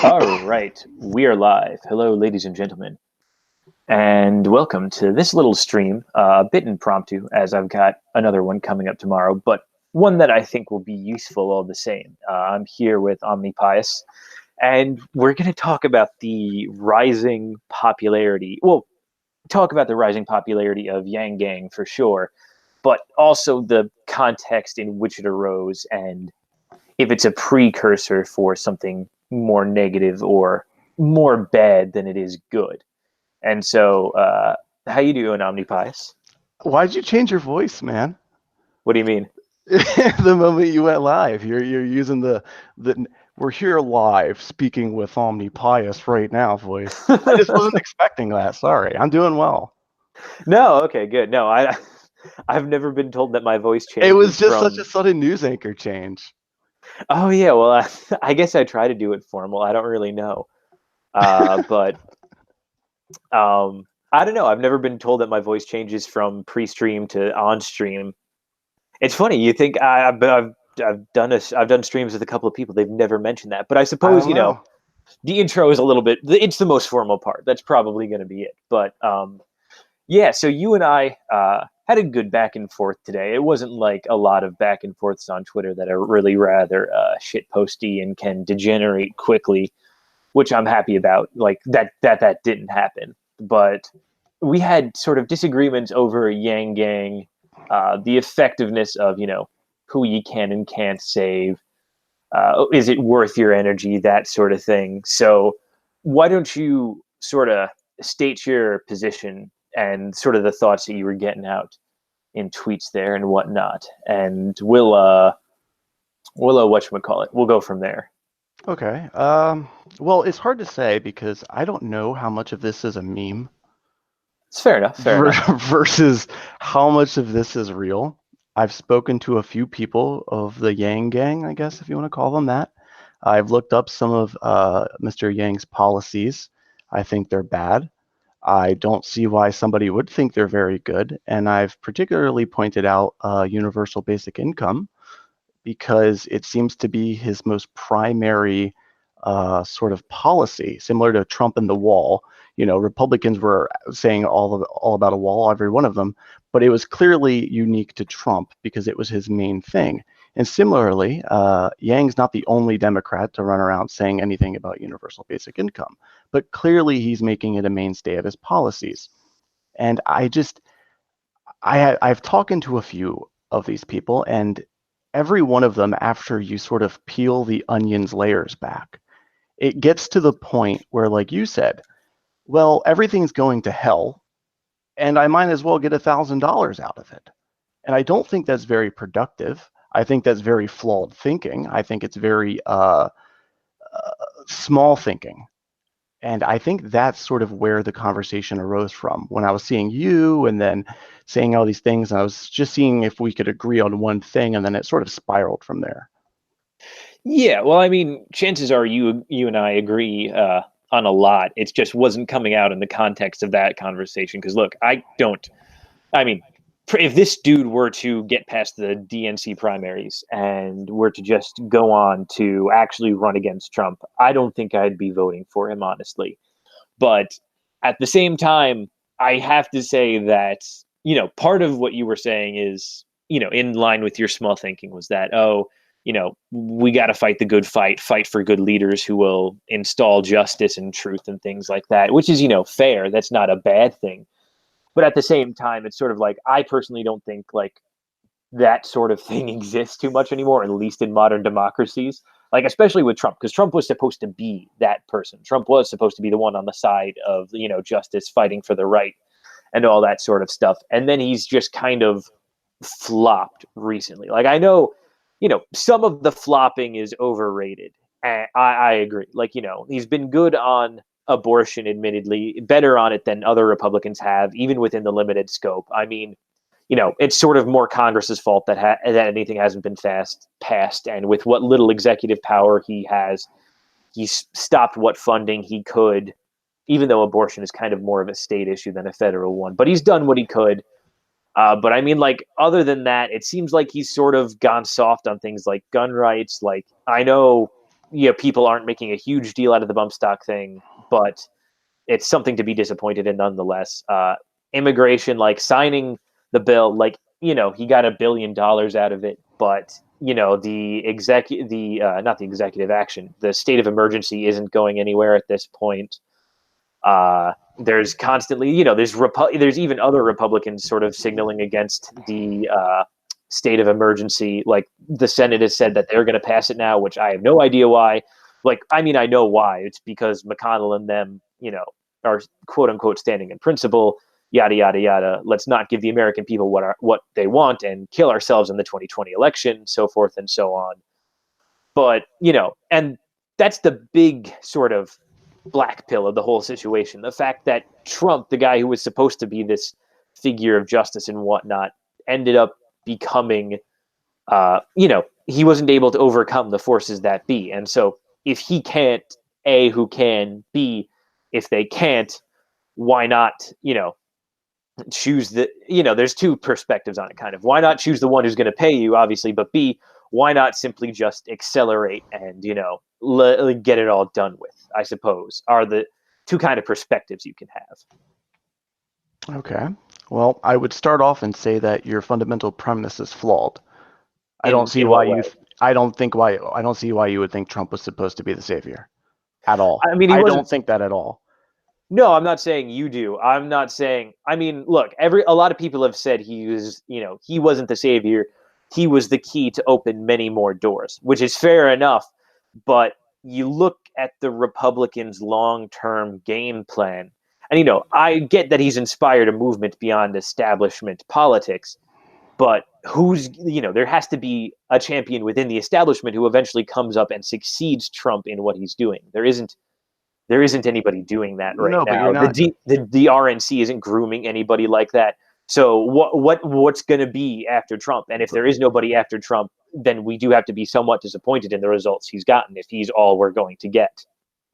All right, we are live. Hello, ladies and gentlemen, and welcome to this little stream. A bit impromptu, as I've got another one coming up tomorrow, but one that I think will be useful all the same. I'm here with Omnipius, and we're going to talk about the rising popularity. Well, talk about the rising popularity of Yang Gang for sure, but also the context in which it arose and if it's a precursor for something more negative or more bad than it is good. And so, how you doing, Omnipius? Why'd you change your voice, man? What do you mean? The moment you went live, you're using the we're here live speaking with Omnipius right now voice. I just wasn't expecting that. Sorry. I'm doing well. No, okay, good. No, I've never been told that my voice It was changes just such a from. sudden news anchor change. Oh yeah, well, I guess I try to do it formal. I don't really know, but I don't know. I've never been told that my voice changes from pre-stream to on-stream. It's funny. You think I've done streams with a couple of people. They've never mentioned that, but I I suppose don't know. the intro is a little bit. It's the most formal part. That's probably going to be it. But yeah. So you and I had a good back and forth today. It wasn't like a lot of back and forths on Twitter that are really rather shit posty and can degenerate quickly, which I'm happy about. Like that didn't happen, but we had sort of disagreements over Yang Gang, the effectiveness of who you can and can't save. Is it worth your energy? That sort of thing. So why don't you sort of state your position and sort of the thoughts that you were getting out in tweets there and whatnot, and we'll whatchamacallit, we'll go from there. Okay. Well, it's hard to say because I don't know how much of this is a meme It's fair enough. Fair enough. versus how much of this is real. I've spoken to a few people of the Yang Gang, I guess, if you want to call them that. I've looked up some of Mr. Yang's policies. I think they're bad. I don't see why somebody would think they're very good. And I've particularly pointed out universal basic income because it seems to be his most primary sort of policy, similar to Trump and the wall. You know, Republicans were saying all about a wall, every one of them, but it was clearly unique to Trump because it was his main thing. And similarly, Yang's not the only Democrat to run around saying anything about universal basic income, but clearly he's making it a mainstay of his policies. And I've talked to a few of these people, and every one of them, after you sort of peel the onion's layers back, it gets to the point where, like you said, well, everything's going to hell, and I might as well get $1,000 out of it. And I don't think that's very productive. I think that's very flawed thinking. I think it's very small thinking. And I think that's sort of where the conversation arose from when I was seeing you and then saying all these things. And I was just seeing if we could agree on one thing, and then it sort of spiraled from there. Yeah, well, I mean, chances are you and I agree on a lot. It just wasn't coming out in the context of that conversation. Because look, I don't. I mean, if this dude were to get past the DNC primaries and were to just go on to actually run against Trump, I don't think I'd be voting for him, honestly. But at the same time, I have to say that part of what you were saying is in line with your small thinking was that we got to fight the good fight, fight for good leaders who will install justice and truth and things like that, which is fair. That's not a bad thing. But at the same time, it's sort of like I personally don't think like that sort of thing exists too much anymore, at least in modern democracies. Like especially with Trump, because Trump was supposed to be that person. Trump was supposed to be the one on the side of justice, fighting for the right, and all that sort of stuff. And then he's just kind of flopped recently. Like I know, some of the flopping is overrated. And I agree. Like he's been good on abortion, admittedly, better on it than other Republicans have, even within the limited scope. I mean, it's sort of more Congress's fault that anything hasn't been passed, and with what little executive power he has, he's stopped what funding he could. Even though abortion is kind of more of a state issue than a federal one, but he's done what he could. But I mean, like other than that, it seems like he's sort of gone soft on things like gun rights. Like I know people aren't making a huge deal out of the bump stock thing, but it's something to be disappointed in nonetheless. Immigration, like signing the bill, like he got $1 billion out of it, but the not the executive action, the state of emergency isn't going anywhere at this point. There's constantly, there's even other Republicans sort of signaling against the state of emergency. Like the Senate has said that they're going to pass it now, which I have no idea why. Like, I mean, I know why. It's because McConnell and them, are quote unquote standing in principle. Yada yada yada. Let's not give the American people what they want and kill ourselves in the 2020 election, so forth and so on. But and that's the big sort of black pill of the whole situation. The fact that Trump, the guy who was supposed to be this figure of justice and whatnot, ended up becoming, he wasn't able to overcome the forces that be. And so if he can't, A, who can? B, if they can't, why not, choose there's two perspectives on it, kind of. Why not choose the one who's going to pay you, obviously, but B, why not simply just accelerate and, get it all done with, I suppose, are the two kind of perspectives you can have. Okay. Well, I would start off and say that your fundamental premise is flawed. I don't see why you. I don't see why you would think Trump was supposed to be the savior, at all. I mean, I don't think that at all. No, I'm not saying you do. I'm not saying. I mean, look, a lot of people have said he wasn't the savior. He was the key to open many more doors, which is fair enough. But you look at the Republicans' long-term game plan, and I get that he's inspired a movement beyond establishment politics. But there has to be a champion within the establishment who eventually comes up and succeeds Trump in what he's doing. There isn't anybody doing that right now. But you're not. The RNC isn't grooming anybody like that. So what's going to be after Trump? And if there is nobody after Trump, then we do have to be somewhat disappointed in the results he's gotten if he's all we're going to get.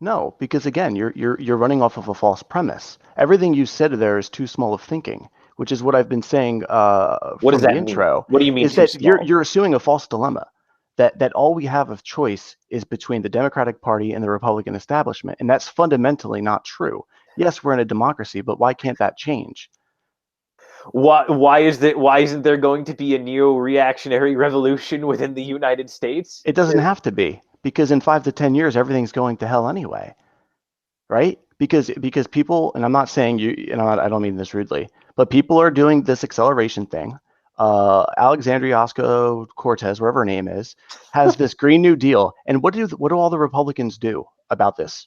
No, because again, you're running off of a false premise. Everything you said there is too small of thinking, which is what I've been saying from the intro. What do you mean? Is that you're assuming a false dilemma, that all we have of choice is between the Democratic Party and the Republican establishment, and that's fundamentally not true. Yes, we're in a democracy, but why can't that change? Why isn't there going to be a neo-reactionary revolution within the United States? It doesn't have to be, because in 5 to 10 years, everything's going to hell anyway, right? Because people, and I'm not saying I don't mean this rudely, but people are doing this acceleration thing. Alexandria Ocasio-Cortez, whatever her name is, has this Green New Deal, and what do all the Republicans do about this?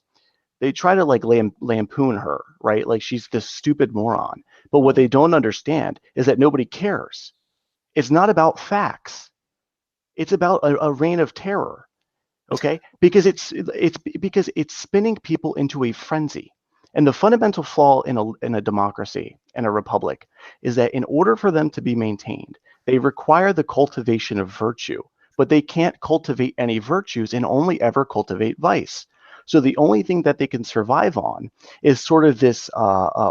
They try to lampoon her, right? Like she's this stupid moron. But what they don't understand is that nobody cares. It's not about facts. It's about a reign of terror, okay? Because it's spinning people into a frenzy. And the fundamental flaw in a democracy and a republic is that in order for them to be maintained, they require the cultivation of virtue, but they can't cultivate any virtues and only ever cultivate vice. So the only thing that they can survive on is sort of this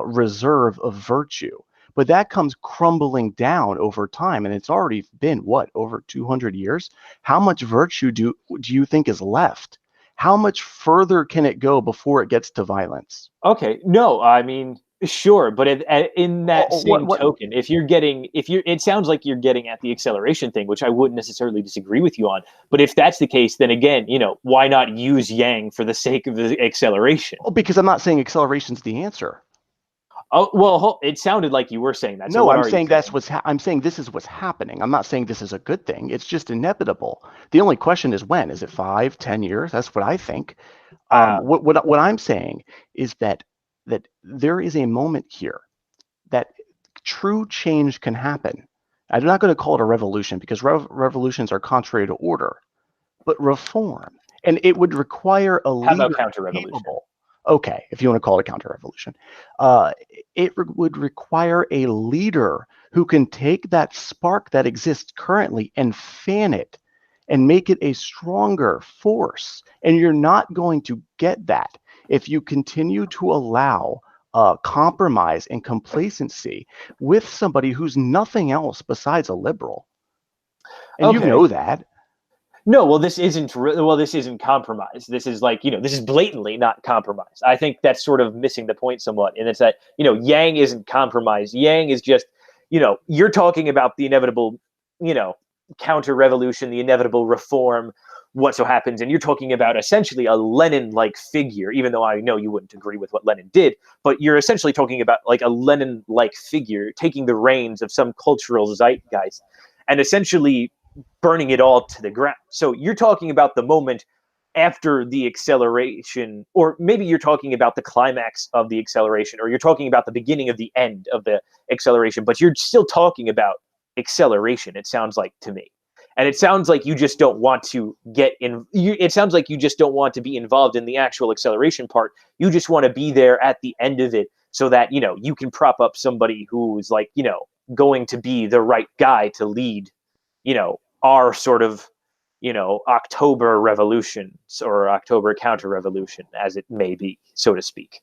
reserve of virtue. But that comes crumbling down over time, and it's already been, over 200 years? How much virtue do you think is left? How much further can it go before it gets to violence? Okay, no, I mean, sure, but in that same token, it sounds like you're getting at the acceleration thing, which I wouldn't necessarily disagree with you on. But if that's the case, then again, why not use Yang for the sake of the acceleration? Well, because I'm not saying acceleration's the answer. Oh, well, it sounded like you were saying that. No, I'm saying I'm saying this is what's happening. I'm not saying this is a good thing. It's just inevitable. The only question is when. Is it 5, 10 years? That's what I think. What I'm saying is that there is a moment here that true change can happen. I'm not going to call it a revolution because revolutions are contrary to order, but reform. And it would require a leader. How about counter-revolution? Okay, if you want to call it a counter-revolution. It would require a leader who can take that spark that exists currently and fan it and make it a stronger force. And you're not going to get that if you continue to allow compromise and complacency with somebody who's nothing else besides a liberal. And you know that. No, well, this isn't compromise. This is like, this is blatantly not compromise. I think that's sort of missing the point somewhat. And it's that, Yang isn't compromise. Yang is just, you're talking about the inevitable, you know, counter revolution, the inevitable reform, what so happens. And you're talking about essentially a Lenin like figure, even though I know you wouldn't agree with what Lenin did, but you're essentially talking about like a Lenin like figure taking the reins of some cultural zeitgeist and essentially burning it all to the ground. So you're talking about the moment after the acceleration, or maybe you're talking about the climax of the acceleration, or you're talking about the beginning of the end of the acceleration, but you're still talking about acceleration, it sounds like to me. And it sounds like you just don't want to it sounds like you just don't want to be involved in the actual acceleration part. You just want to be there at the end of it so that, you can prop up somebody who's like, going to be the right guy to lead, our sort of, October revolutions or October counter revolution, as it may be, so to speak.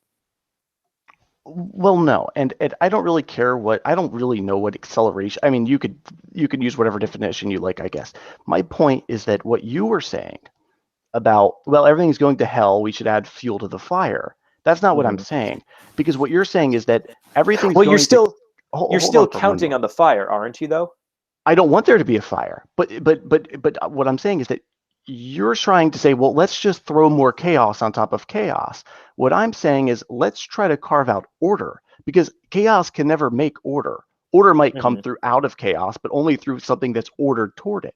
Well, no, and I don't really care what I don't really know what acceleration. I mean, you could use whatever definition you like, I guess. My point is that what you were saying about, well, everything's going to hell, we should add fuel to the fire. That's not what I'm Mm-hmm. saying, because what you're saying is that everything's Well, you're going to still you're hold still on for one counting on moment. the fire, aren't you? Though. I don't want there to be a fire, but what I'm saying is that you're trying to say, well, let's just throw more chaos on top of chaos. What I'm saying is let's try to carve out order, because chaos can never make order. Order might come Mm-hmm. through out of chaos, but only through something that's ordered toward it.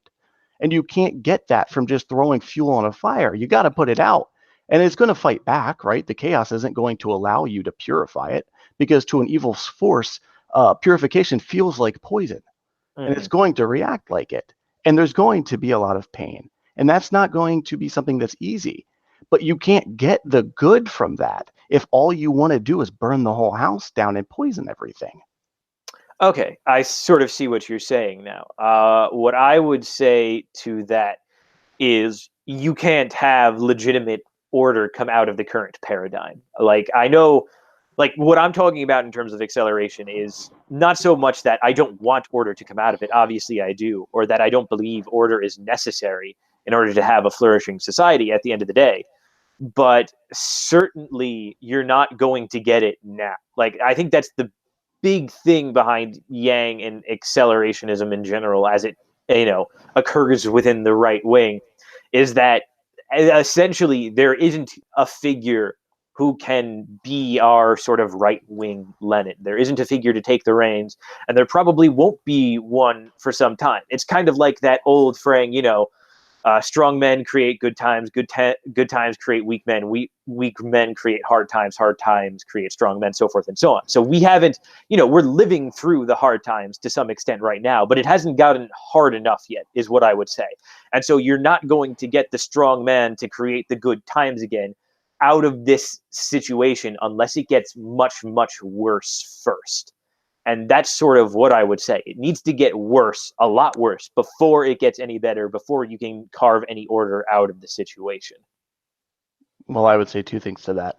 And you can't get that from just throwing fuel on a fire. You got to put it out. And it's going to fight back, right? The chaos isn't going to allow you to purify it, because to an evil force, purification feels like poison, and Mm-hmm. it's going to react like it. And there's going to be a lot of pain. And that's not going to be something that's easy. But you can't get the good from that if all you want to do is burn the whole house down and poison everything. Okay, I sort of see what you're saying now. What I would say to that is you can't have legitimate order come out of the current paradigm. Like I know, like what I'm talking about in terms of acceleration is not so much that I don't want order to come out of it. Obviously, I do, or that I don't believe order is necessary in order to have a flourishing society at the end of the day. But certainly, you're not going to get it now. Like I think that's the big thing behind Yang and accelerationism in general, as it occurs within the right wing, is that essentially there isn't a figure who can be our sort of right wing Lenin. There isn't a figure to take the reins, and there probably won't be one for some time. It's kind of like that old fraying, strong men create good times, good times create weak men, weak men create hard times create strong men, so forth and so on. So we haven't, we're living through the hard times to some extent right now, but it hasn't gotten hard enough yet, is what I would say. And so you're not going to get the strong man to create the good times again out of this situation unless it gets much, much worse first. And that's sort of what I would say. It needs to get worse, a lot worse, before it gets any better, before you can carve any order out of the situation. Well, I would say two things to that.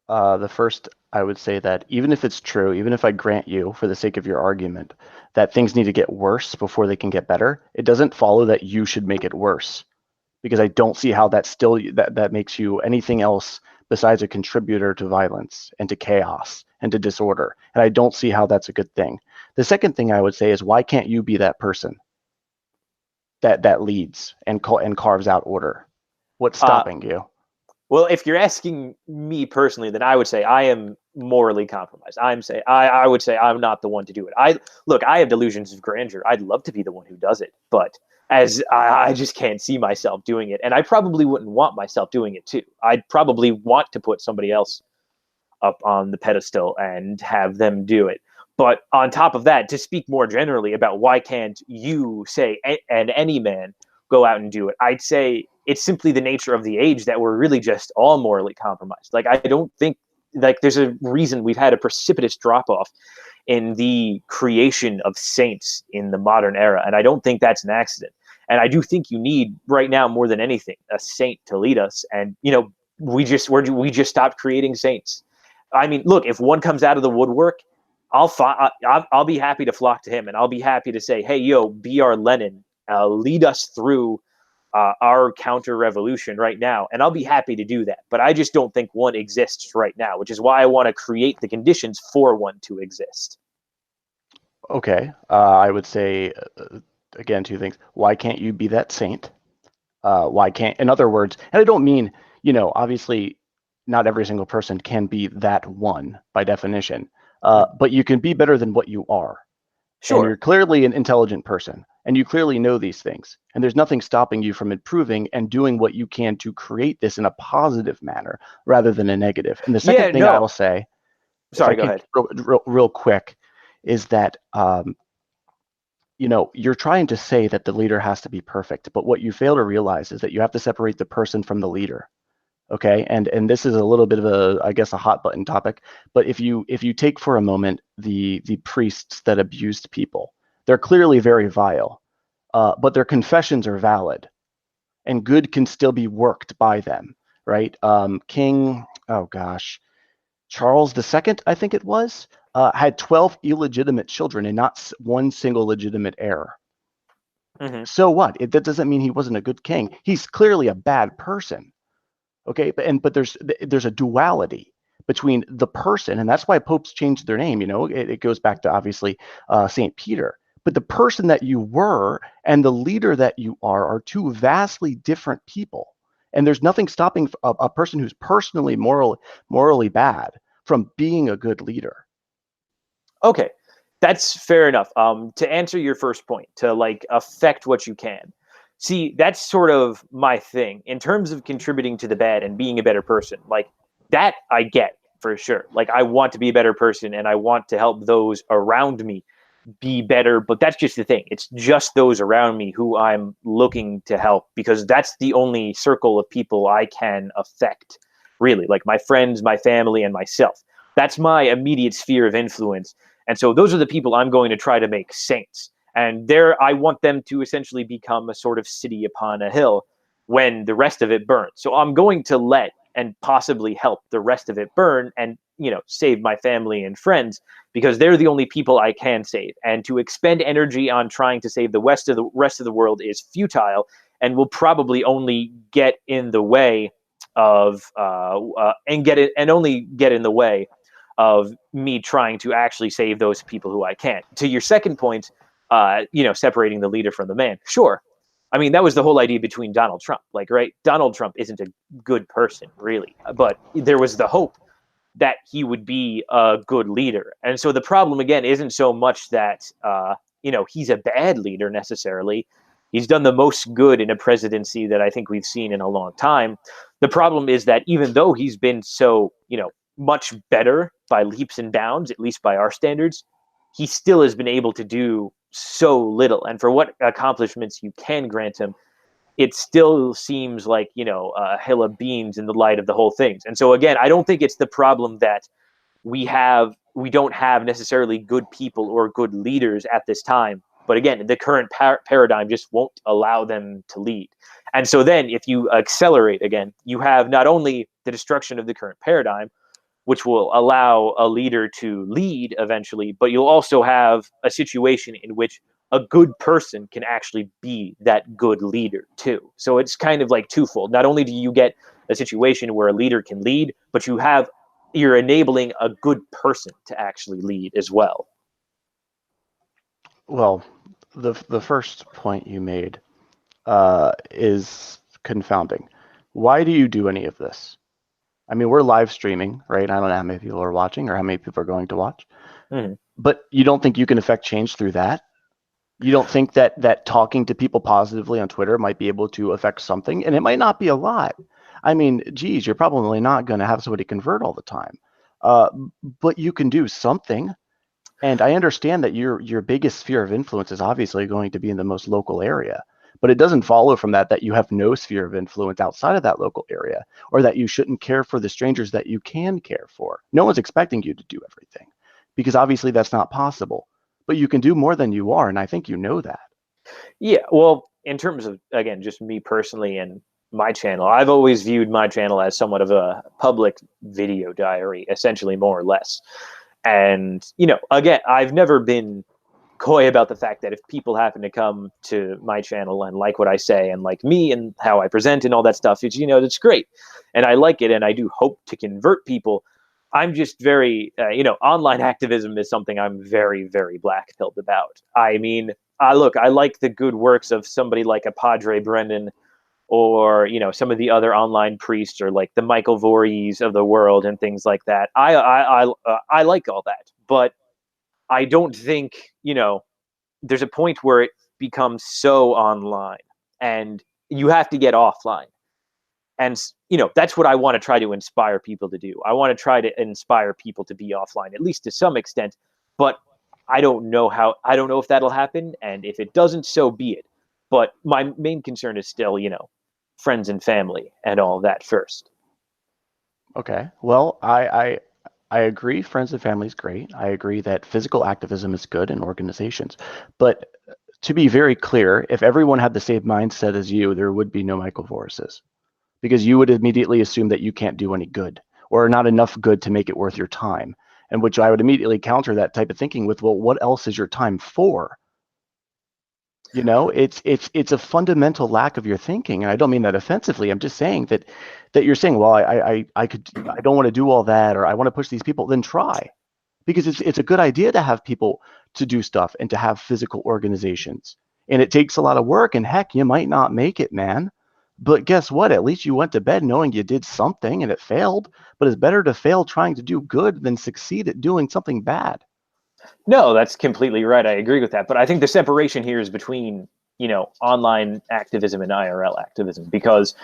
The first, I would say that even if it's true, even if I grant you, for the sake of your argument, that things need to get worse before they can get better, it doesn't follow that you should make it worse, because I don't see how that makes you anything else besides a contributor to violence and to chaos and to disorder. And I don't see how that's a good thing. The second thing I would say is, why can't you be that person that leads and carves out order? What's Uh, stopping you? well, if you're asking me personally, then I would say I am morally compromised. I would say I'm not the one to do it. I have delusions of grandeur. I'd love to be the one who does it, but as I just can't see myself doing it, and I probably wouldn't want myself doing it too. I'd probably want to put somebody else up on the pedestal and have them do it. But on top of that, to speak more generally about why can't you say and any man go out and do it, I'd say it's simply the nature of the age that we're really just all morally compromised. Like I don't think like there's a reason we've had a precipitous drop off in the creation of saints in the modern era, and I don't think that's an accident. And I do think you need right now more than anything a saint to lead us. And we just stopped creating saints. I mean, look, if one comes out of the woodwork, I'll be happy to flock to him, and I'll be happy to say, "Hey, yo, be our Lenin, lead us through our counter revolution right now, and I'll be happy to do that. But I just don't think one exists right now, which is why I want to create the conditions for one to exist. Okay, I would say again two things. Why can't you be that saint? Why can't, in other words, and I don't mean, obviously not every single person can be that one by definition, but you can be better than what you are. And you're Sure. clearly an intelligent person, and you clearly know these things. And there's nothing stopping you from improving and doing what you can to create this in a positive manner rather than a negative. And the second Yeah, thing I no. will say, if I Sorry, go could ahead. real quick, is that you're trying to say that the leader has to be perfect, but what you fail to realize is that you have to separate the person from the leader. Okay, and this is a little bit of a, I guess, a hot button topic, but if you take for a moment the priests that abused people, they're clearly very vile, but their confessions are valid, and good can still be worked by them, right? King, oh gosh, Charles II, I think it was, had 12 illegitimate children and not one single legitimate heir. Hmm. So what? That doesn't mean he wasn't a good king. He's clearly a bad person. Okay, but there's a duality between the person, and that's why popes changed their name. It goes back to obviously Saint Peter. But the person that you were and the leader that you are two vastly different people. And there's nothing stopping a person who's personally morally bad from being a good leader. Okay, that's fair enough. To answer your first point, to like affect what you can. See, that's sort of my thing in terms of contributing to the bad and being a better person. Like that, I get for sure. Like I want to be a better person and I want to help those around me be better. But that's just the thing. It's just those around me who I'm looking to help because that's the only circle of people I can affect. Really, like my friends, my family, and myself. That's my immediate sphere of influence. And so those are the people I'm going to try to make saints. And there, I want them to essentially become a sort of city upon a hill when the rest of it burns. So I'm going to let and possibly help the rest of it burn and, save my family and friends because they're the only people I can save. And to expend energy on trying to save the rest of the world is futile and will probably only get in the way of and only get in the way of me trying to actually save those people who I can't. To your second point, separating the leader from the man. Sure. I mean, that was the whole idea between Donald Trump. Like, right? Donald Trump isn't a good person, really, but there was the hope that he would be a good leader. And so the problem, again, isn't so much that, he's a bad leader necessarily. He's done the most good in a presidency that I think we've seen in a long time. The problem is that even though he's been so, much better by leaps and bounds, at least by our standards, he still has been able to do so little. And for what accomplishments you can grant him, it still seems like, a hill of beans in the light of the whole thing. And so, again, I don't think it's the problem that we don't have necessarily good people or good leaders at this time. But again, the current paradigm just won't allow them to lead. And so then if you accelerate again, you have not only the destruction of the current paradigm, which will allow a leader to lead eventually, but you'll also have a situation in which a good person can actually be that good leader too. So it's kind of like twofold. Not only do you get a situation where a leader can lead, but you're enabling a good person to actually lead as well. Well, the first point you made is confounding. Why do you do any of this? I mean, we're live streaming, right? I don't know how many people are watching or how many people are going to watch, Mhm. but you don't think you can affect change through that? You don't think that talking to people positively on Twitter might be able to affect something? And it might not be a lot. I mean, geez, you're probably not going to have somebody convert all the time, uh, but you can do something. And I understand that your biggest sphere of influence is obviously going to be in the most local area, but it doesn't follow from that you have no sphere of influence outside of that local area, or that you shouldn't care for the strangers that you can care for. No one's expecting you to do everything, because obviously that's not possible. But you can do more than you are, and I think you know that. Yeah, well, in terms of, again, just me personally and my channel, I've always viewed my channel as somewhat of a public video diary, essentially, more or less. And, again, I've never been coy about the fact that if people happen to come to my channel and like what I say and like me and how I present and all that stuff, it's, that's great. And I like it. And I do hope to convert people. I'm just very, online activism is something I'm very, very black-pilled about. I mean, look, I like the good works of somebody like a Padre Brendan, or some of the other online priests, or like the Michael Voorhees of the world and things like that. I like all that, but I don't think there's a point where it becomes so online, and you have to get offline. And that's what I want to try to inspire people to do. I want to try to inspire people to be offline, at least to some extent. But I don't know if that'll happen, and if it doesn't, so be it. But my main concern is still, friends and family and all that first. Okay. Well, I agree. Friends and family is great. I agree that physical activism is good in organizations. But to be very clear, if everyone had the same mindset as you, there would be no Michael Voorhees, because you would immediately assume that you can't do any good, or not enough good to make it worth your time. And which I would immediately counter that type of thinking with, well, what else is your time for? It's a fundamental lack of your thinking, and I don't mean that offensively. I'm just saying that you're saying, well, I don't want to do all that, or I want to push these people. Then try, because it's a good idea to have people to do stuff and to have physical organizations. And it takes a lot of work, and heck, you might not make it, man. But guess what? At least you went to bed knowing you did something and it failed. But it's better to fail trying to do good than succeed at doing something bad. No, that's completely right. I agree with that. But I think the separation here is between, online activism and IRL activism, because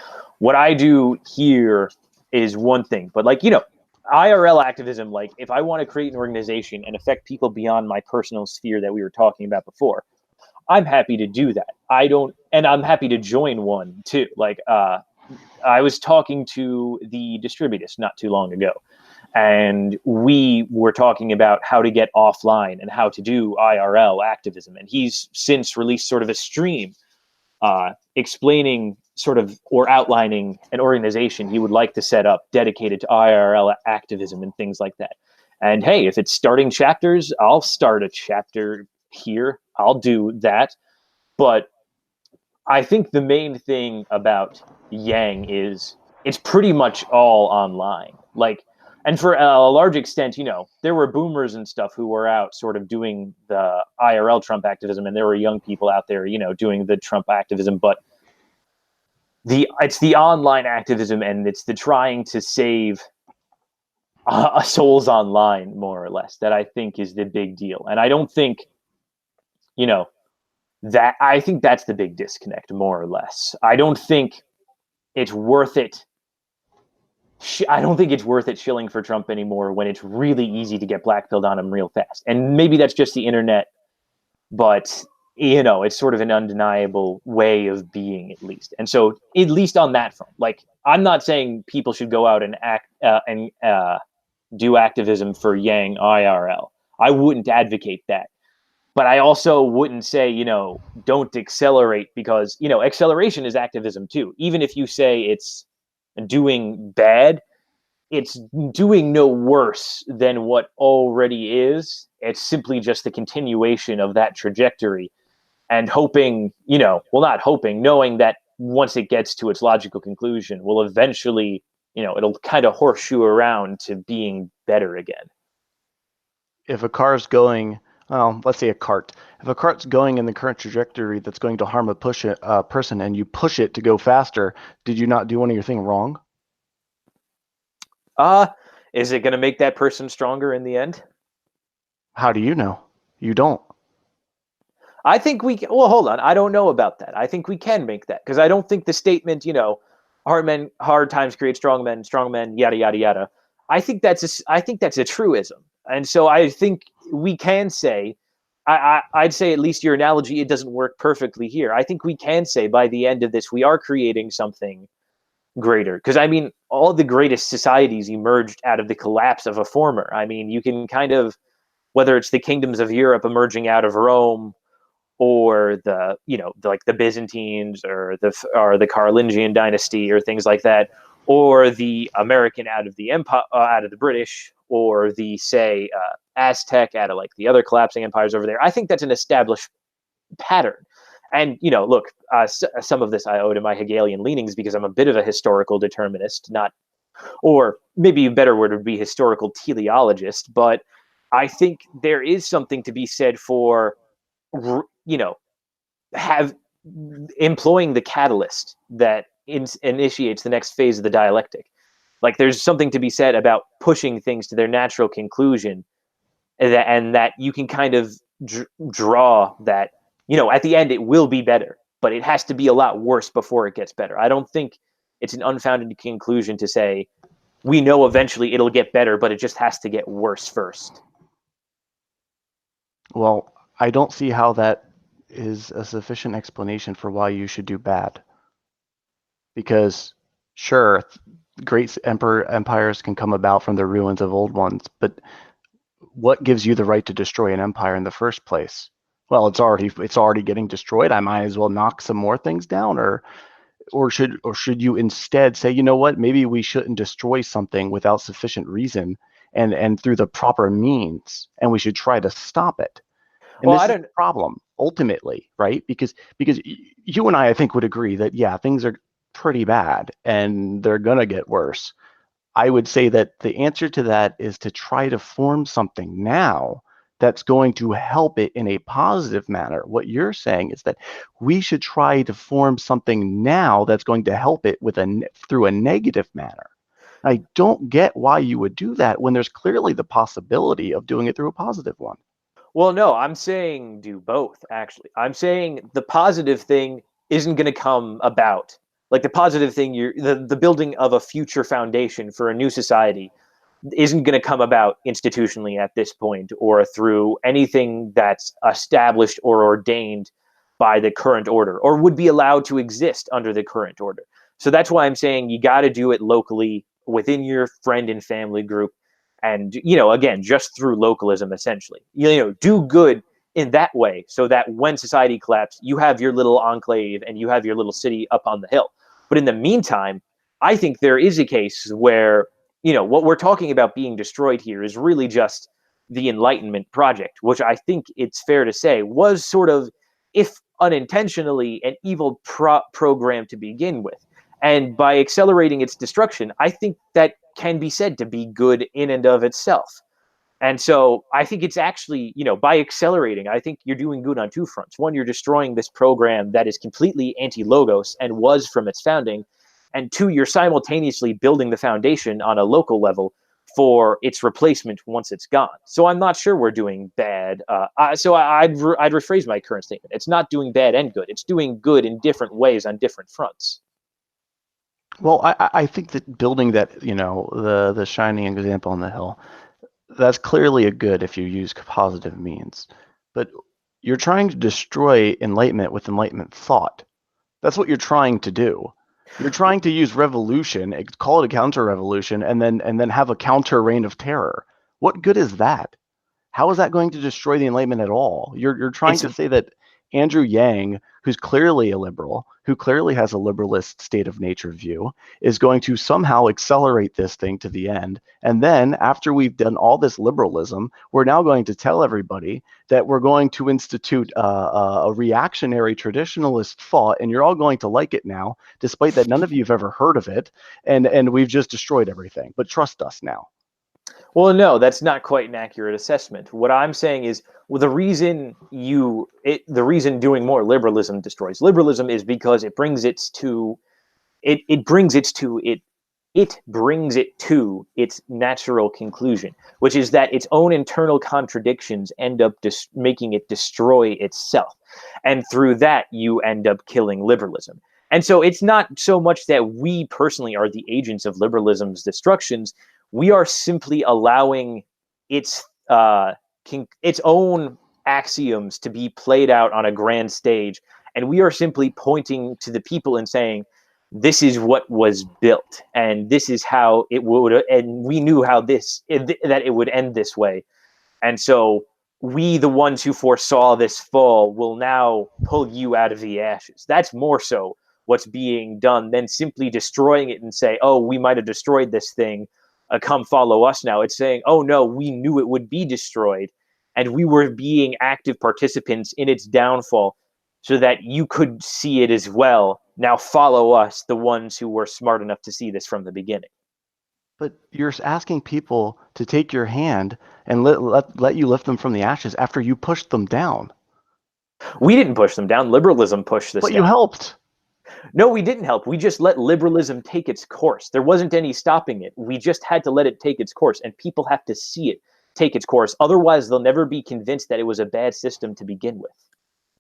what I do here is one thing. But like, IRL activism, like if I want to create an organization and affect people beyond my personal sphere that we were talking about before, I'm happy to do that. And I'm happy to join one too. Like, I was talking to the distributist not too long ago, and we were talking about how to get offline and how to do IRL activism. And he's since released sort of a stream explaining sort of, or outlining an organization he would like to set up dedicated to IRL activism and things like that. And hey, if it's starting chapters, I'll start a chapter here. I'll do that. But I think the main thing about Yang is it's pretty much all online. Like, and for a large extent, there were boomers and stuff who were out sort of doing the IRL Trump activism, and there were young people out there, doing the Trump activism. But it's the online activism, and it's the trying to save souls online, more or less, that I think is the big deal. And I don't think, that I think that's the big disconnect, more or less. I don't think it's worth it. I don't think it's worth it shilling for Trump anymore when it's really easy to get blackpilled on him real fast. And maybe that's just the internet, but it's sort of an undeniable way of being, at least. And so, at least on that front, like, I'm not saying people should go out and do activism for Yang IRL. I wouldn't advocate that. But I also wouldn't say, don't accelerate, because, acceleration is activism too. Even if you say it's doing bad, it's doing no worse than what already is. It's simply just the continuation of that trajectory, and hoping, well, not hoping, knowing that once it gets to its logical conclusion, will eventually, it'll kind of horseshoe around to being better again. If a car's going, well, let's say a cart. If a cart's going in the current trajectory that's going to harm a person, and you push it to go faster, did you not do anything wrong? Is it going to make that person stronger in the end? How do you know? You don't. I think well, hold on. I don't know about that. I think we can make that, because I don't think the statement, hard times create strong men, yada, yada, yada. I think that's a truism. And so I think we can say, I'd say, at least your analogy, it doesn't work perfectly here. I think we can say by the end of this, we are creating something greater. Because, I mean, all the greatest societies emerged out of the collapse of a former. I mean, you can kind of, whether it's the kingdoms of Europe emerging out of Rome, or like the Byzantines, or the Carolingian dynasty, or things like that, or the American out of the empire, out of the British, or the say Aztec out of like the other collapsing empires over there. I think that's an established pattern. And look, some of this I owe to my Hegelian leanings because I'm a bit of a historical determinist, not, or maybe a better word would be historical teleologist. But I think there is something to be said for, have employing the catalyst that initiates the next phase of the dialectic. Like there's something to be said about pushing things to their natural conclusion, and that you can kind of draw that at the end it will be better, but it has to be a lot worse before it gets better. I don't think it's an unfounded conclusion to say we know eventually it'll get better, but it just has to get worse first. Well, I don't see how that is a sufficient explanation for why you should do bad. Because, sure, great empires can come about from the ruins of old ones, but what gives you the right to destroy an empire in the first place? Well, it's already getting destroyed. I might as well knock some more things down, or should you instead say, you know what, maybe we shouldn't destroy something without sufficient reason and through the proper means, and we should try to stop it. And Well, this I is don't. the problem ultimately, right? Because you and I think would agree that yeah, things are pretty bad and they're gonna get worse. I would say that the answer to that is to try to form something now that's going to help it in a positive manner. What you're saying is that we should try to form something now that's going to help it through a negative manner. I don't get why you would do that when there's clearly the possibility of doing it through a positive one. Well, no, I'm saying do both, actually. I'm saying the positive thing isn't going to come about. Like the positive thing, the building of a future foundation for a new society isn't going to come about institutionally at this point or through anything that's established or ordained by the current order or would be allowed to exist under the current order. So that's why I'm saying you got to do it locally within your friend and family group. And, again, just through localism, essentially, do good in that way so that when society collapses, you have your little enclave and you have your little city up on the hill. But in the meantime, I think there is a case where what we're talking about being destroyed here is really just the Enlightenment project, which I think it's fair to say was sort of, if unintentionally, an evil program to begin with. And by accelerating its destruction, I think that can be said to be good in and of itself. And so I think it's actually, by accelerating, I think you're doing good on two fronts. One, you're destroying this program that is completely anti-logos and was from its founding. And two, you're simultaneously building the foundation on a local level for its replacement once it's gone. So I'm not sure we're doing bad. I'd rephrase my current statement. It's not doing bad and good. It's doing good in different ways on different fronts. Well, I think that building that, the shining example on the hill, that's clearly a good if you use positive means. But you're trying to destroy enlightenment with enlightenment thought. That's what you're trying to do. You're trying to use revolution, call it a counter-revolution, and then have a counter reign of terror. What good is that? How is that going to destroy the Enlightenment at all? You're trying It's to say that Andrew Yang, who's clearly a liberal, who clearly has a liberalist state of nature view, is going to somehow accelerate this thing to the end. And then after we've done all this liberalism, we're now going to tell everybody that we're going to institute a reactionary traditionalist thought, and you're all going to like it now, despite that none of you have ever heard of it, and we've just destroyed everything. But trust us now. Well, no, that's not quite an accurate assessment. What I'm saying is, well, the reason doing more liberalism destroys liberalism is because it brings it to its natural conclusion, which is that its own internal contradictions end up making it destroy itself, and through that you end up killing liberalism. And so it's not so much that we personally are the agents of liberalism's destructions. We are simply allowing its its own axioms to be played out on a grand stage, and we are simply pointing to the people and saying, this is what was built, and this is how it would, and we knew that it would end this way. And so we, the ones who foresaw this fall, will now pull you out of the ashes. That's more so what's being done than simply destroying it and say, oh, we might have destroyed this thing, come follow us now. It's saying, oh no, we knew it would be destroyed and we were being active participants in its downfall so that you could see it as well. Now follow us, the ones who were smart enough to see this from the beginning. But you're asking people to take your hand and let you lift them from the ashes after you pushed them down. We didn't push them down. Liberalism pushed this But you down. helped. No, we didn't help. We just let liberalism take its course. There wasn't any stopping it. We just had to let it take its course, and people have to see it take its course. Otherwise, they'll never be convinced that it was a bad system to begin with.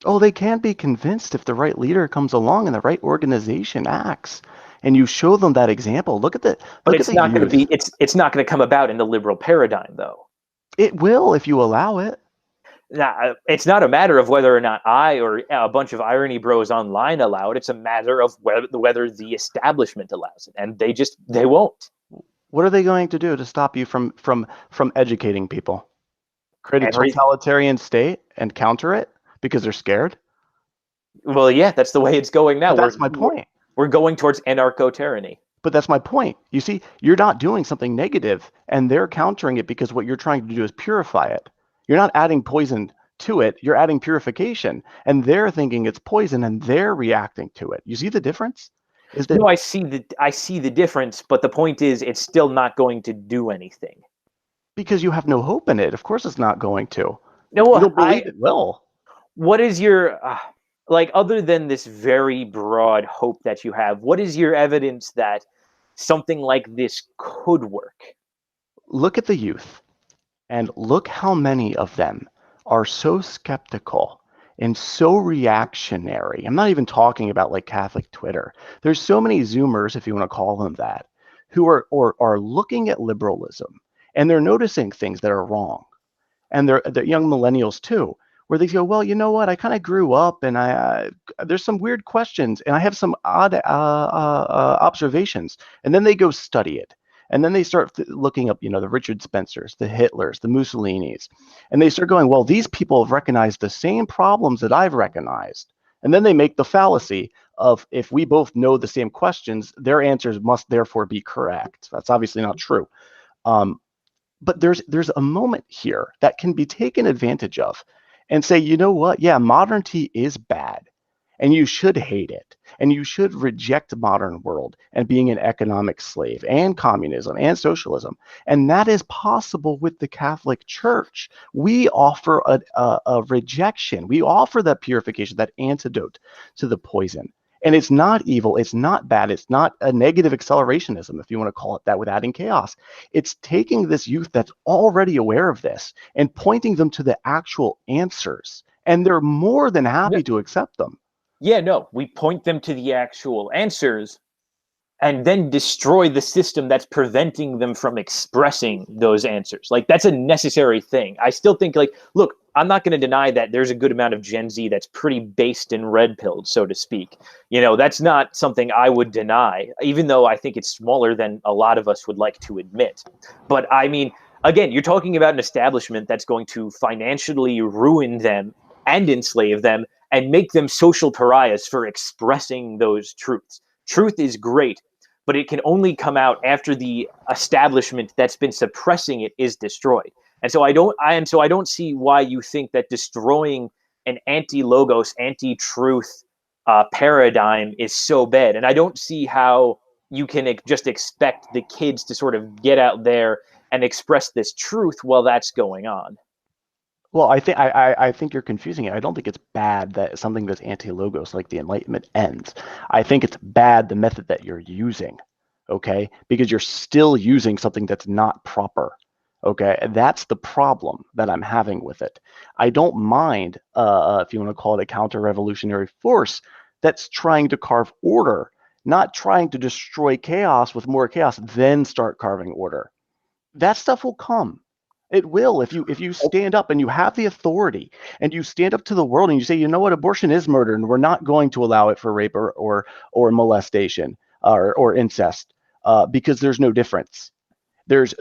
Oh, they can't be convinced if the right leader comes along and the right organization acts, and you show them that example. Look at the But look at it's the not going to youth. be it's not going to come about in the liberal paradigm, though. It will if you allow it. Now, it's not a matter of whether or not I or a bunch of irony bros online allow it. It's a matter of whether the establishment allows it, and they won't. What are they going to do to stop you from educating people? Create a Every totalitarian state and counter it because they're scared? Well, yeah, that's the way it's going now. But that's my point. We're going towards anarcho tyranny. But that's my point. You see, you're not doing something negative, and they're countering it because what you're trying to do is purify it. You're not adding poison to it, you're adding purification. And they're thinking it's poison, and they're reacting to it. You see the difference? Is that No, I see the difference, but the point is, it's still not going to do anything. because you have no hope in it? Of course it's not going to. No, You don't believe it will. What is your like, other than this very broad hope that you have? What is your evidence that something like this could work? Look at the youth. And look how many of them are so skeptical and so reactionary. I'm not even talking about like Catholic Twitter. There's so many Zoomers, if you want to call them that, who are looking at liberalism and they're noticing things that are wrong. And they're young millennials too, where they go, well, you know what? I kind of grew up and there's some weird questions and I have some odd observations. And then they go study it. And then they start looking up, the Richard Spencers, the Hitlers, the Mussolinis, and they start going, well, these people have recognized the same problems that I've recognized. And then they make the fallacy of, if we both know the same questions, their answers must therefore be correct. That's obviously not true. But there's a moment here that can be taken advantage of and say, you know what? Yeah, modernity is bad. And you should hate it. And you should reject the modern world and being an economic slave and communism and socialism. And that is possible with the Catholic Church. We offer a rejection. We offer that purification, that antidote to the poison. And it's not evil. It's not bad. It's not a negative accelerationism, if you want to call it that, with adding chaos. It's taking this youth that's already aware of this and pointing them to the actual answers. And they're more than happy to accept them. Yeah, no, we point them to the actual answers and then destroy the system that's preventing them from expressing those answers. Like, that's a necessary thing. I still think, like, look, I'm not going to deny that there's a good amount of Gen Z that's pretty based and red-pilled, so to speak. That's not something I would deny, even though I think it's smaller than a lot of us would like to admit. But I mean, again, you're talking about an establishment that's going to financially ruin them and enslave them and make them social pariahs for expressing those truths. Truth is great, but it can only come out after the establishment that's been suppressing it is destroyed. And so I don't see why you think that destroying an anti-logos, anti-truth paradigm is so bad. And I don't see how you can just expect the kids to sort of get out there and express this truth while that's going on. Well, I think you're confusing it. I don't think it's bad that something that's anti-logos like the Enlightenment ends. I think it's bad the method that you're using, okay? Because you're still using something that's not proper, okay? And that's the problem that I'm having with it. I don't mind, if you want to call it a counter-revolutionary force that's trying to carve order, not trying to destroy chaos with more chaos, then start carving order. That stuff will come. It will if you stand up and you have the authority and you stand up to the world and you say, you know what, abortion is murder and we're not going to allow it for rape or molestation or incest because there's no difference. there's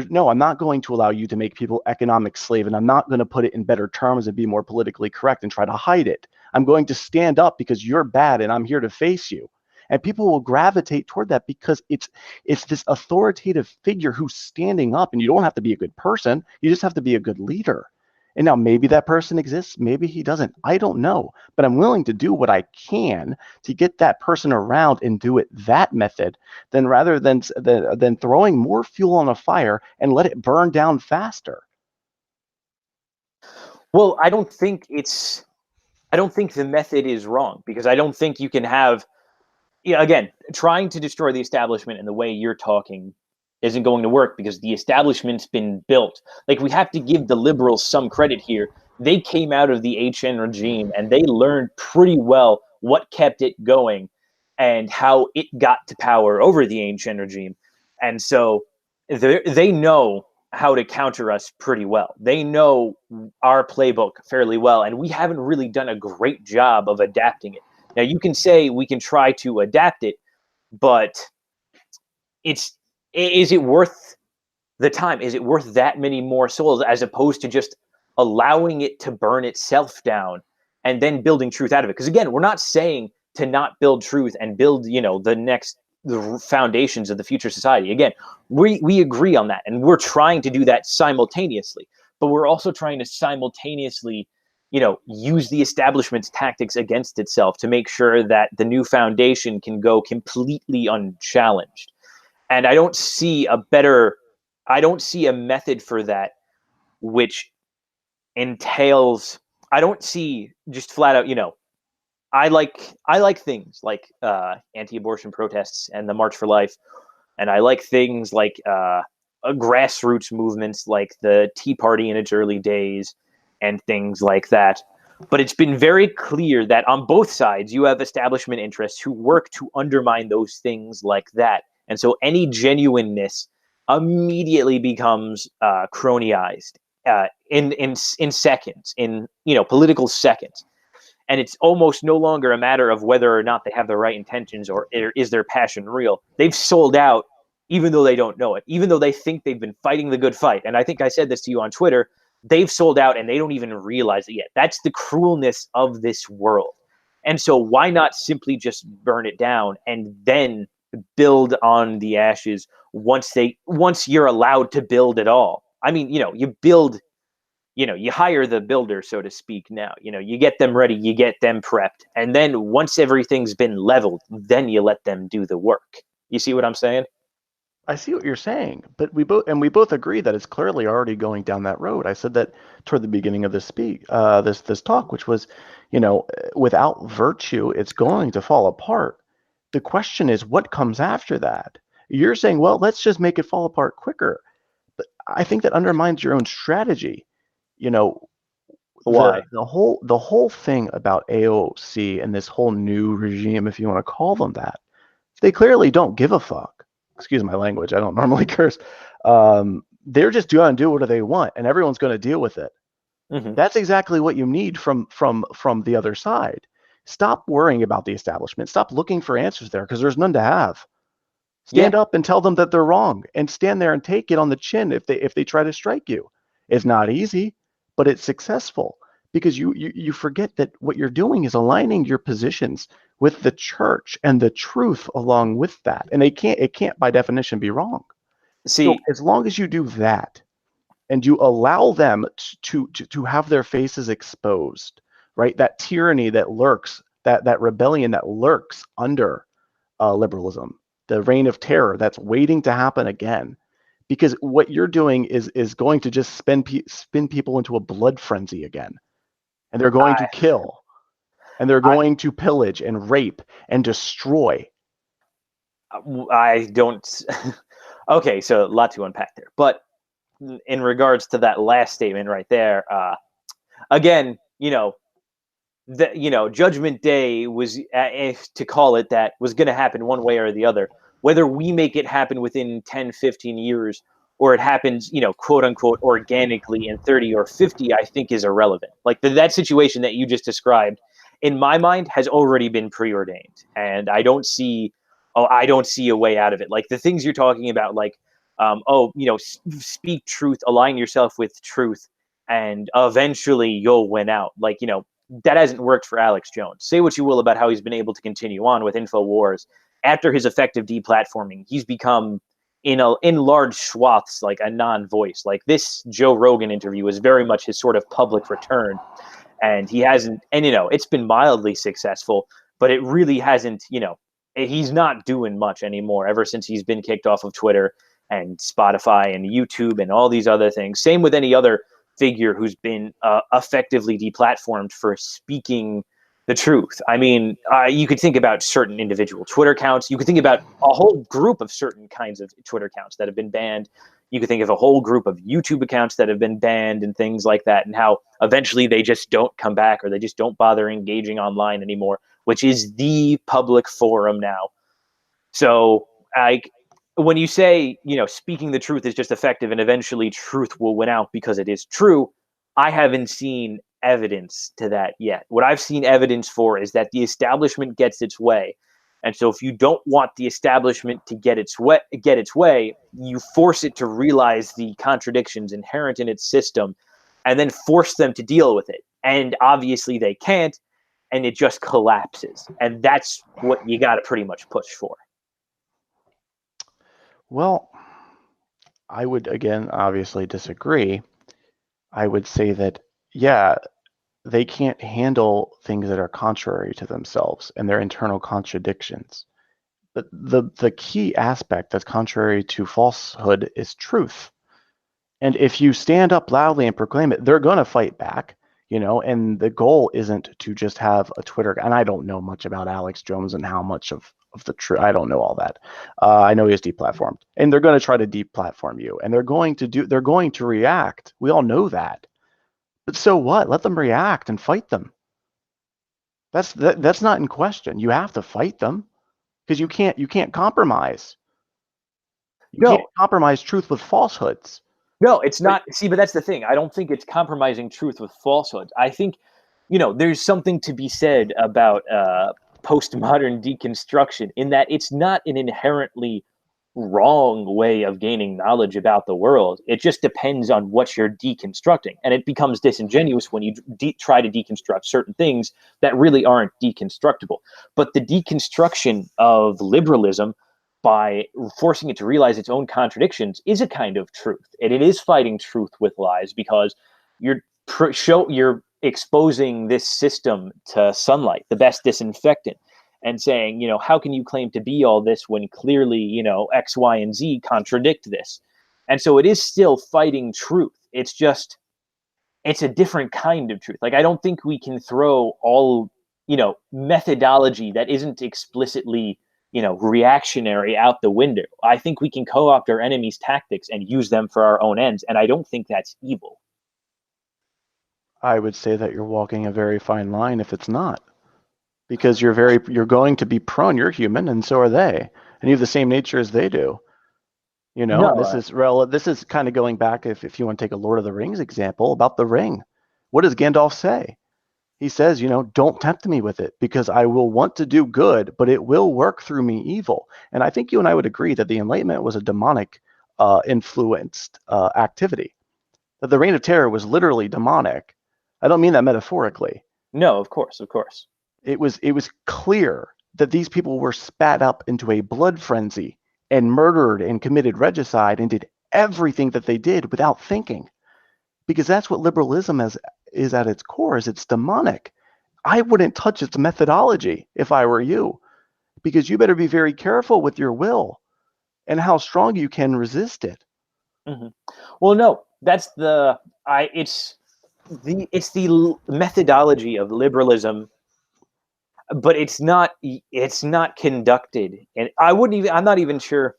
no, I'm not going to allow you to make people economic slave, and I'm not going to put it in better terms and be more politically correct and try to hide it. I'm going to stand up because you're bad and I'm here to face you. And people will gravitate toward that because it's this authoritative figure who's standing up, and you don't have to be a good person. You just have to be a good leader. And now maybe that person exists, maybe he doesn't. I don't know, but I'm willing to do what I can to get that person around and do it that method, than rather than throwing more fuel on a fire and let it burn down faster. Well, I don't think the method is wrong, because I don't think you can have, again, trying to destroy the establishment in the way you're talking isn't going to work, because the establishment's been built. Like, we have to give the liberals some credit here. They came out of the HN regime and they learned pretty well what kept it going and how it got to power over the HN regime. And so they know how to counter us pretty well. They know our playbook fairly well, and we haven't really done a great job of adapting it. Now, you can say we can try to adapt it, but is it worth the time? Is it worth that many more souls, as opposed to just allowing it to burn itself down and then building truth out of it? Because again, we're not saying to not build truth and build, the foundations of the future society. Again, we agree on that, and we're trying to do that simultaneously. But we're also trying to simultaneously, use the establishment's tactics against itself to make sure that the new foundation can go completely unchallenged. And I don't see a method for that, which entails, I don't see just flat out, I like things like anti-abortion protests and the March for Life, and I like things like grassroots movements like the Tea Party in its early days and things like that. But it's been very clear that on both sides you have establishment interests who work to undermine those things like that, and so any genuineness immediately becomes cronyized in seconds, in political seconds. And it's almost no longer a matter of whether or not they have the right intentions, or is their passion real. They've sold out, even though they don't know it, even though they think they've been fighting the good fight. And I think I said this to you on Twitter. They've sold out and they don't even realize it yet. That's the cruelness of this world. And so why not simply just burn it down and then build on the ashes once you're allowed to build at all? I mean, you build, you hire the builder, so to speak. Now, you get them ready, you get them prepped. And then once everything's been leveled, then you let them do the work. You see what I'm saying? I see what you're saying, but we both agree that it's clearly already going down that road. I said that toward the beginning of this talk, which was, without virtue, it's going to fall apart. The question is, what comes after that? You're saying, well, let's just make it fall apart quicker. But I think that undermines your own strategy. Why? The whole thing about AOC and this whole new regime, if you want to call them that, they clearly don't give a fuck. Excuse my language. I don't normally curse. They're just going to do what they want, and everyone's going to deal with it. Mm-hmm. That's exactly what you need from the other side. Stop worrying about the establishment. Stop looking for answers there, because there's none to have. Stand up and tell them that they're wrong, and stand there and take it on the chin if they try to strike you. It's not easy, but it's successful, because you forget that what you're doing is aligning your positions with the church and the truth along with that, and it can't by definition be wrong. See, so as long as you do that and you allow them to have their faces exposed, right? That tyranny that lurks, that rebellion that lurks under liberalism, the reign of terror that's waiting to happen again. Because what you're doing is going to just spin people into a blood frenzy again. And they're going to kill. And they're going to pillage and rape and destroy. I don't. Okay, so a lot to unpack there. But in regards to that last statement right there, again, Judgment Day was, to call it that, was going to happen one way or the other. Whether we make it happen within 10, 15 years, or it happens, quote unquote, organically in 30 or 50, I think is irrelevant. Like that situation that you just described, in my mind, has already been preordained. And I don't see a way out of it. Like the things you're talking about, like speak truth, align yourself with truth, and eventually you'll win out. Like, that hasn't worked for Alex Jones. Say what you will about how he's been able to continue on with InfoWars. After his effective deplatforming, he's become in large swaths like a non-voice. Like, this Joe Rogan interview is very much his sort of public return, and he hasn't. And it's been mildly successful, but it really hasn't. He's not doing much anymore ever since he's been kicked off of Twitter and Spotify and YouTube and all these other things. Same with any other figure who's been effectively deplatformed for speaking the truth. I mean, you could think about certain individual Twitter accounts. You could think about a whole group of certain kinds of Twitter accounts that have been banned. You could think of a whole group of YouTube accounts that have been banned and things like that, and how eventually they just don't come back, or they just don't bother engaging online anymore, which is the public forum now. So, when you say, speaking the truth is just effective and eventually truth will win out because it is true, I haven't seen evidence to that yet. What I've seen evidence for is that the establishment gets its way. And so if you don't want the establishment to get its way, you force it to realize the contradictions inherent in its system and then force them to deal with it. And obviously they can't, and it just collapses. And that's what you got to pretty much push for. Well, I would, again, obviously disagree. I would say that, yeah, they can't handle things that are contrary to themselves and their internal contradictions. But the key aspect that's contrary to falsehood is truth. And if you stand up loudly and proclaim it, they're going to fight back, and the goal isn't to just have a Twitter. And I don't know much about Alex Jones and how much of the truth. I don't know all that. I know he is deplatformed, and they're going to try to deplatform you, and they're going to react. We all know that. But so what? Let them react and fight them. That's not in question. You have to fight them because you can't compromise. You can't compromise truth with falsehoods. No, it's not. See, but that's the thing. I don't think it's compromising truth with falsehoods. I think, there's something to be said about postmodern deconstruction in that it's not an inherently wrong way of gaining knowledge about the world. It just depends on what you're deconstructing. And it becomes disingenuous when you try to deconstruct certain things that really aren't deconstructible. But the deconstruction of liberalism, by forcing it to realize its own contradictions, is a kind of truth. And it is fighting truth with lies, because you're exposing this system to sunlight, the best disinfectant, and saying, how can you claim to be all this when clearly, X, Y, and Z contradict this? And so it is still fighting truth. It's just, it's a different kind of truth. Like, I don't think we can throw all, methodology that isn't explicitly, reactionary out the window. I think we can co-opt our enemy's tactics and use them for our own ends. And I don't think that's evil. I would say that you're walking a very fine line if it's not. Because you're going to be prone. You're human, and so are they, and you have the same nature as they do. This is kind of going back, if you want to take a Lord of the Rings example, about the ring. What does Gandalf say? He says, don't tempt me with it, because I will want to do good, but it will work through me evil. And I think you and I would agree that the Enlightenment was a demonic influenced activity. That the Reign of Terror was literally demonic. I don't mean that metaphorically. No, of course. It was clear that these people were spat up into a blood frenzy and murdered and committed regicide and did everything that they did without thinking, because that's what liberalism is at its core. Is it's demonic. I wouldn't touch its methodology if I were you, because you better be very careful with your will and how strong you can resist it. Mm-hmm. Well, no, that's it's the methodology of liberalism, but it's not conducted. And I'm not even sure.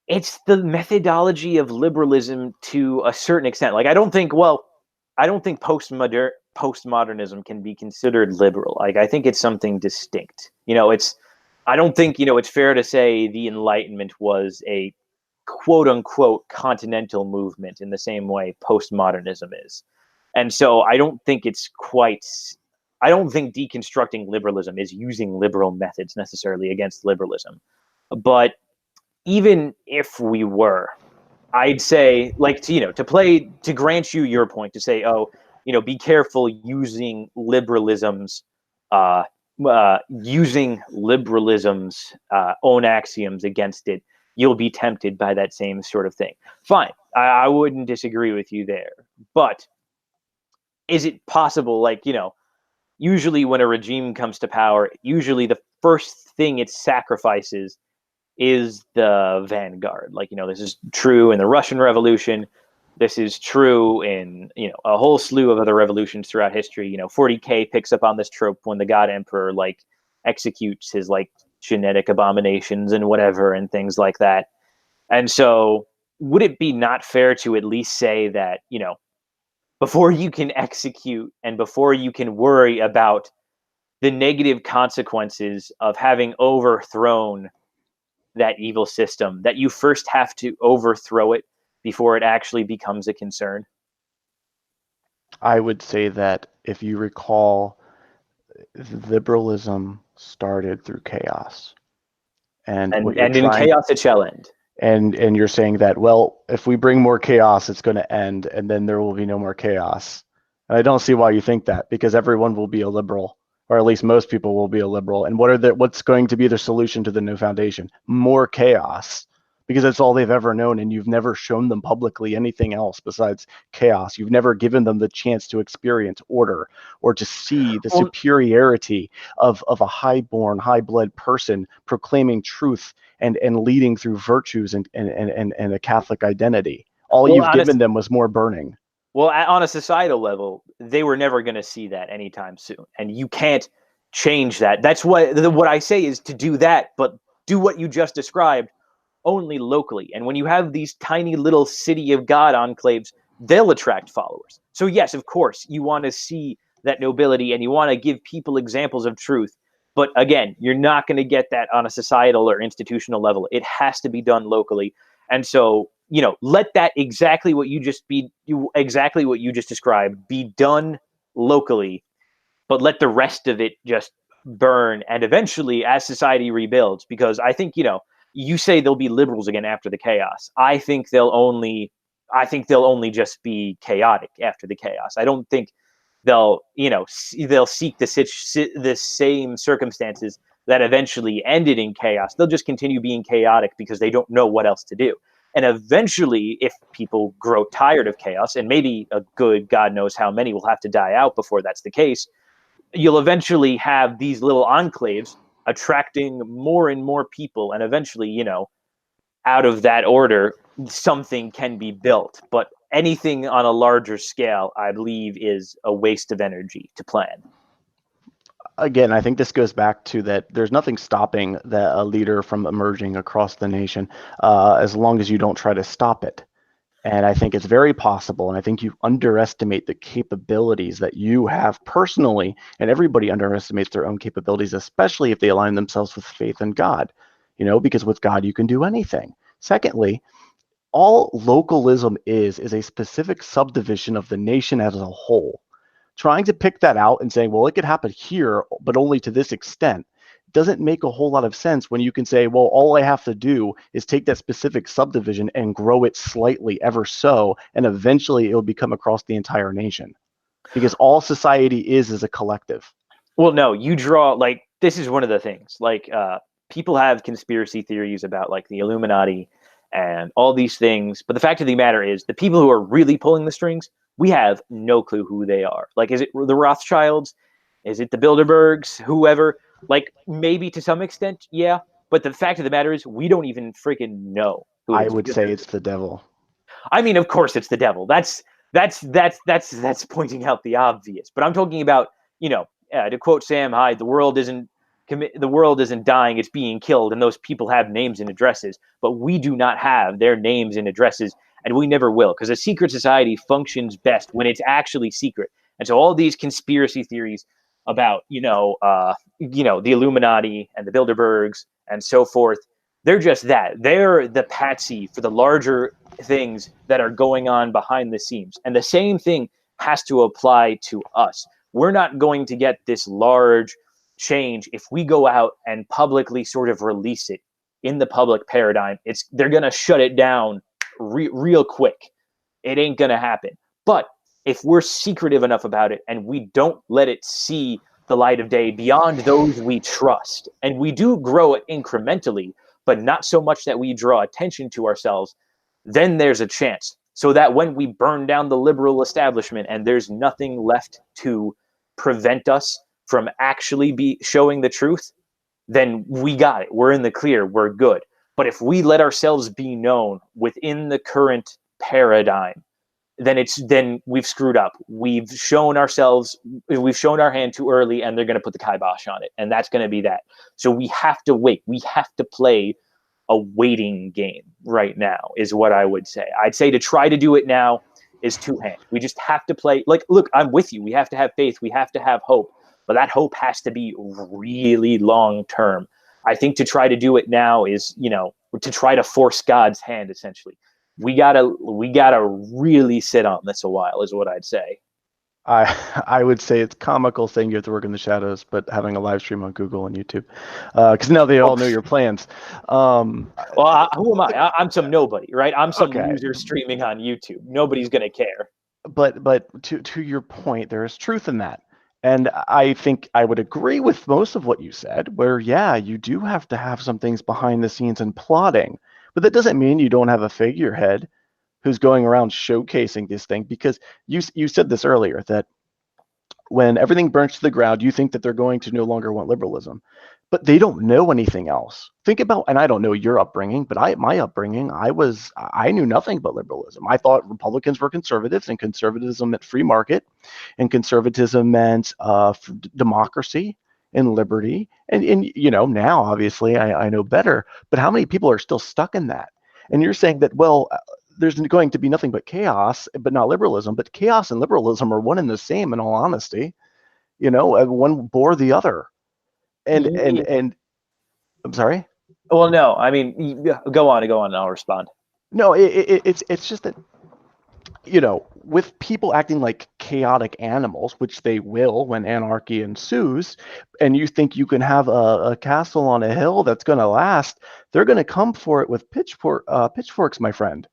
It's the methodology of liberalism to a certain extent. Like, I don't think postmodernism can be considered liberal. Like, I think it's something distinct. I don't think, it's fair to say the Enlightenment was a quote unquote continental movement in the same way postmodernism is. And so I don't think deconstructing liberalism is using liberal methods necessarily against liberalism. But, even if we were, I'd say, like, to grant you your point, to say, oh, be careful uh, using liberalism's own axioms against it. You'll be tempted by that same sort of thing. Fine, I wouldn't disagree with you there, but is it possible? Like, usually when a regime comes to power, usually the first thing it sacrifices is the vanguard. Like, this is true in the Russian Revolution. This is true in, a whole slew of other revolutions throughout history. 40K picks up on this trope when the God Emperor, like, executes his, like, genetic abominations and whatever and things like that. And so would it be not fair to at least say that, before you can execute and before you can worry about the negative consequences of having overthrown that evil system, that you first have to overthrow it before it actually becomes a concern? I would say that if you recall, liberalism started through chaos. And what you're And in trying chaos it shall end. and you're saying that, well, if we bring more chaos, it's going to end, and then there will be no more chaos. And I don't see why you think that, because everyone will be a liberal, or at least most people will be a liberal. And what's going to be the solution to the new foundation? More chaos, because that's all they've ever known, and you've never shown them publicly anything else besides chaos. You've never given them the chance to experience order or to see the superiority of a high-born, high-blood person proclaiming truth and leading through virtues and a Catholic identity. All you've given them was more burning. Well, on a societal level, they were never going to see that anytime soon, and you can't change that. That's what I say is to do that, but do what you just described only locally. And when you have these tiny little city of God enclaves, they'll attract followers. So yes, of course, you want to see that nobility and you want to give people examples of truth. But again, you're not going to get that on a societal or institutional level. It has to be done locally. And so, let that exactly what you just described be done locally, but let the rest of it just burn. And eventually, as society rebuilds, because I think, you say there'll be liberals again after the chaos. I think they'll only just be chaotic after the chaos. I don't think they'll seek the same circumstances that eventually ended in chaos. They'll just continue being chaotic because they don't know what else to do. And eventually, if people grow tired of chaos, and maybe a good God knows how many will have to die out before that's the case, you'll eventually have these little enclaves attracting more and more people, and eventually, out of that order, something can be built. But anything on a larger scale, I believe, is a waste of energy to plan. Again, I think this goes back to that there's nothing stopping a leader from emerging across the nation as long as you don't try to stop it. And I think it's very possible, and I think you underestimate the capabilities that you have personally, and everybody underestimates their own capabilities, especially if they align themselves with faith in God, because with God you can do anything. Secondly, all localism is a specific subdivision of the nation as a whole. Trying to pick that out and saying, well, it could happen here, but only to this extent, doesn't make a whole lot of sense when you can say, well, all I have to do is take that specific subdivision and grow it slightly ever so, and eventually it will become across the entire nation. Because all society is a collective. Well, no, you draw, like, this is one of the things. Like, people have conspiracy theories about, like, the Illuminati and all these things. But the fact of the matter is, the people who are really pulling the strings, we have no clue who they are. Like, is it the Rothschilds? Is it the Bilderbergs? Whoever? Like, maybe to some extent, yeah. But the fact of the matter is, we don't even freaking know who it is. I would say it's the devil. I mean, of course, it's the devil. That's pointing out the obvious. But I'm talking about, to quote Sam Hyde, the world isn't dying; it's being killed, and those people have names and addresses. But we do not have their names and addresses, and we never will, because a secret society functions best when it's actually secret. And so all these conspiracy theories about the Illuminati and the Bilderbergs and so forth, they're just that. They're the patsy for the larger things that are going on behind the scenes. And the same thing has to apply to us. We're not going to get this large change if we go out and publicly sort of release it. in the public paradigm, they're going to shut it down real quick. It ain't going to happen. But if we're secretive enough about it and we don't let it see the light of day beyond those we trust, and we do grow it incrementally, but not so much that we draw attention to ourselves, then there's a chance. So that when we burn down the liberal establishment and there's nothing left to prevent us from actually showing the truth, then we got it. We're in the clear. We're good. But if we let ourselves be known within the current paradigm, then we've screwed up. We've shown our hand too early, and they're going to put the kibosh on it, and that's going to be that. So we have to wait. We have to play a waiting game right now, is what I would say. I'd say to try to do it now is two-hand. We just have to play. Like, look, I'm with you. We have to have faith. We have to have hope, but that hope has to be really long-term. I think to try to do it now is, to try to force God's hand, essentially. We gotta really sit on this a while, is what I'd say. I would say it's comical saying you have to work in the shadows, but having a live stream on Google and YouTube, because now they all know your plans. Well, who am I? I'm some nobody, right? I'm some loser streaming on YouTube. Nobody's gonna care. But to your point, there is truth in that. And I think I would agree with most of what you said, where, yeah, you do have to have some things behind the scenes and plotting. But that doesn't mean you don't have a figurehead who's going around showcasing this thing, because you said this earlier, that when everything burns to the ground, you think that they're going to no longer want liberalism. But they don't know anything else. Think about, and I don't know your upbringing, but my upbringing, I knew nothing but liberalism. I thought Republicans were conservatives, and conservatism meant free market, and conservatism meant democracy and liberty. And now obviously I know better. But how many people are still stuck in that? And you're saying that, well, there's going to be nothing but chaos, but not liberalism. But chaos and liberalism are one and the same, in all honesty. One bore the other. And I'm sorry. Well, no, I mean, go on, and I'll respond. No, it's just that, with people acting like chaotic animals, which they will when anarchy ensues, and you think you can have a castle on a hill that's going to last, they're going to come for it with pitchforks, my friend.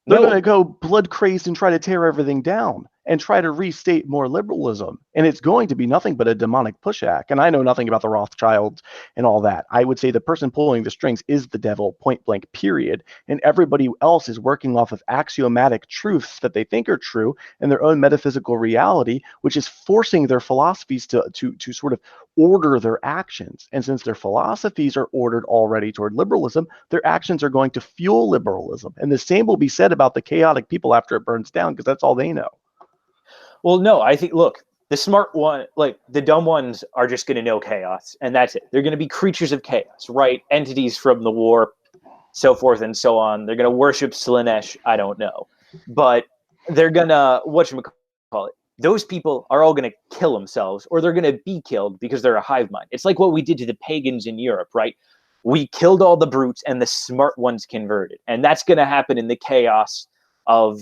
They're going to go blood crazed and try to tear everything down and try to restate more liberalism. And it's going to be nothing but a demonic push act. And I know nothing about the Rothschilds and all that. I would say the person pulling the strings is the devil, point blank, period. And everybody else is working off of axiomatic truths that they think are true in their own metaphysical reality, which is forcing their philosophies to sort of order their actions. And since their philosophies are ordered already toward liberalism, their actions are going to fuel liberalism. And the same will be said about the chaotic people after it burns down, because that's all they know. Well, no, I think, look, the smart one, like the dumb ones, are just going to know chaos, and that's it. They're going to be creatures of chaos, right? Entities from the war, so forth and so on. They're going to worship Slanesh, I don't know. But they're going to, whatchamacallit, those people are all going to kill themselves, or they're going to be killed because they're a hive mind. It's like what we did to the pagans in Europe, right? We killed all the brutes, and the smart ones converted. And that's going to happen in the chaos of,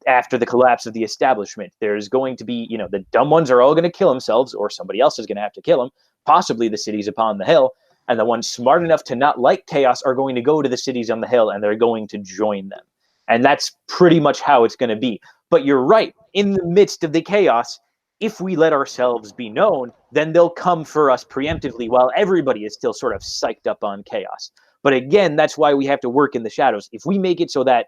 after the collapse of the establishment. There's going to be, the dumb ones are all going to kill themselves, or somebody else is going to have to kill them, possibly the cities upon the hill. And the ones smart enough to not like chaos are going to go to the cities on the hill, and they're going to join them. And that's pretty much how it's going to be. But you're right. In the midst of the chaos, if we let ourselves be known, then they'll come for us preemptively while everybody is still sort of psyched up on chaos. But again, that's why we have to work in the shadows. If we make it so that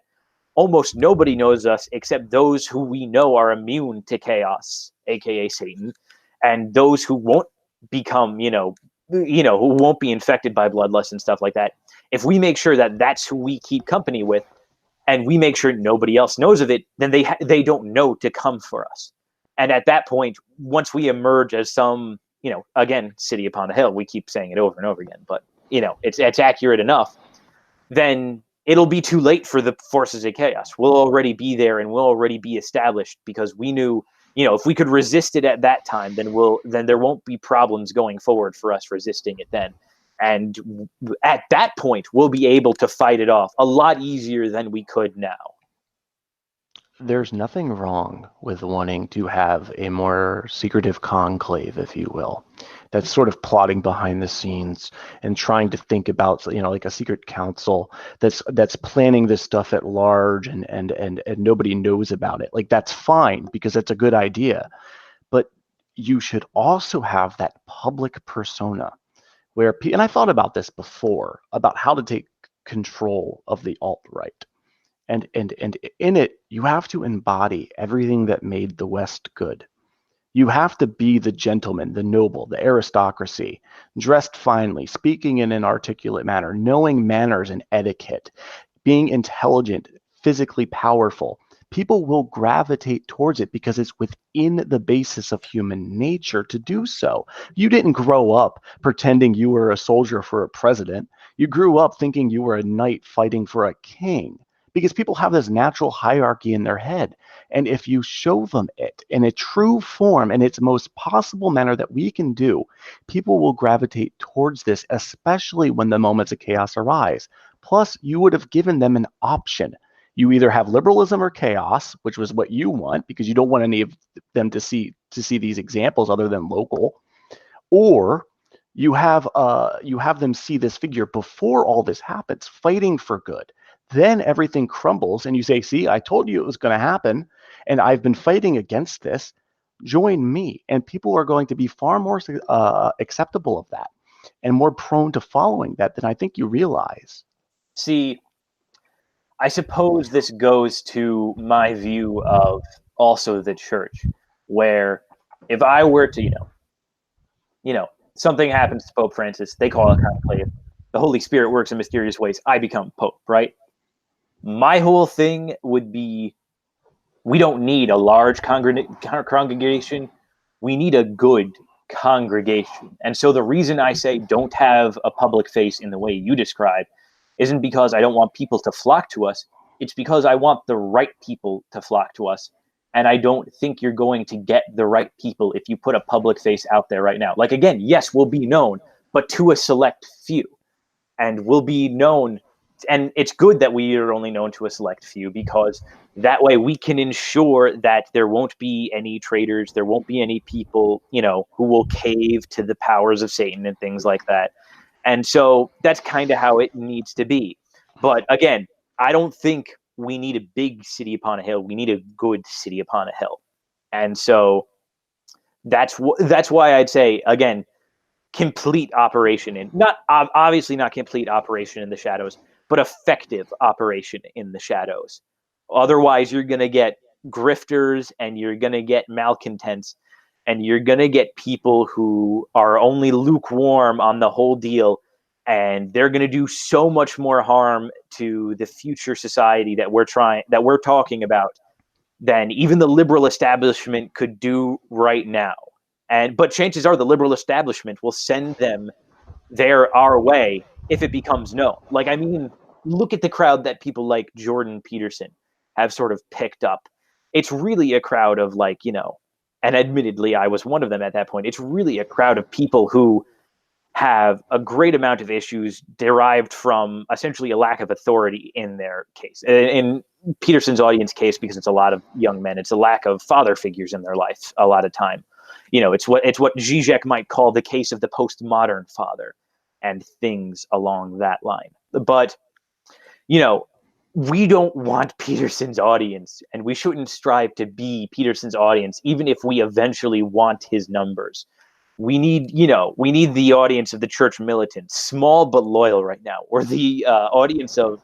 almost nobody knows us except those who we know are immune to chaos, aka Satan, and those who won't become, who won't be infected by bloodlust and stuff like that. If we make sure that that's who we keep company with, and we make sure nobody else knows of it, then they don't know to come for us. And at that point, once we emerge as some, again, city upon the hill, we keep saying it over and over again, but it's accurate enough, then it'll be too late for the forces of chaos. We'll already be there, and we'll already be established, because we knew, if we could resist it at that time, then there won't be problems going forward for us resisting it then. And at that point, we'll be able to fight it off a lot easier than we could now. There's nothing wrong with wanting to have a more secretive conclave, if you will, that's sort of plotting behind the scenes and trying to think about, like a secret council that's planning this stuff at large, and nobody knows about it. Like, that's fine because that's a good idea, but you should also have that public persona where, and I thought about this before about how to take control of the alt-right. And in it, you have to embody everything that made the West good. You have to be the gentleman, the noble, the aristocracy, dressed finely, speaking in an articulate manner, knowing manners and etiquette, being intelligent, physically powerful. People will gravitate towards it because it's within the basis of human nature to do so. You didn't grow up pretending you were a soldier for a president. You grew up thinking you were a knight fighting for a king, because people have this natural hierarchy in their head. And if you show them it in a true form, in its most possible manner that we can do, people will gravitate towards this, especially when the moments of chaos arise. Plus, you would have given them an option. You either have liberalism or chaos, which was what you want, because you don't want any of them to see these examples other than local, or you have them see this figure before all this happens, fighting for good. Then everything crumbles, and you say, "See, I told you it was going to happen, and I've been fighting against this. Join me." And people are going to be far more acceptable of that and more prone to following that than I think you realize. See, I suppose this goes to my view of also the church, where if I were to, something happens to Pope Francis, they call it conclave. The Holy Spirit works in mysterious ways. I become Pope, right? My whole thing would be, we don't need a large congregation. We need a good congregation. And so the reason I say don't have a public face in the way you describe isn't because I don't want people to flock to us. It's because I want the right people to flock to us. And I don't think you're going to get the right people if you put a public face out there right now. Like, again, yes, we'll be known, but to a select few. And we'll be known. And it's good that we are only known to a select few, because that way we can ensure that there won't be any traitors, there won't be any people, who will cave to the powers of Satan and things like that. And so that's kind of how it needs to be. But again, I don't think we need a big city upon a hill. We need a good city upon a hill. And so that's why I'd say, again, complete operation in, not obviously not complete operation in the shadows, but effective operation in the shadows. Otherwise, you're going to get grifters, and you're going to get malcontents, and you're going to get people who are only lukewarm on the whole deal, and they're going to do so much more harm to the future society that we're talking about than even the liberal establishment could do right now. But chances are the liberal establishment will send them our way if it becomes known. Like, I mean, look at the crowd that people like Jordan Peterson have sort of picked up. It's really a crowd of, like, and admittedly, I was one of them at that point. It's really a crowd of people who have a great amount of issues derived from essentially a lack of authority in their case. In Peterson's audience case, because it's a lot of young men, it's a lack of father figures in their life a lot of time. It's what Zizek might call the case of the postmodern father and things along that line. But, we don't want Peterson's audience, and we shouldn't strive to be Peterson's audience, even if we eventually want his numbers. We need the audience of the church militants, small but loyal right now, or the audience of,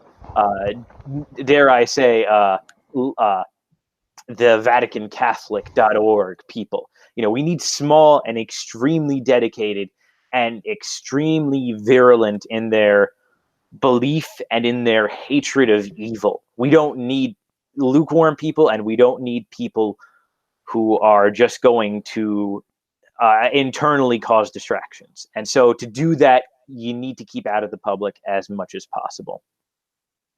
dare I say, the VaticanCatholic.org people. We need small and extremely dedicated and extremely virulent in their belief and in their hatred of evil. We don't need lukewarm people, and we don't need people who are just going to internally cause distractions. And so to do that, you need to keep out of the public as much as possible.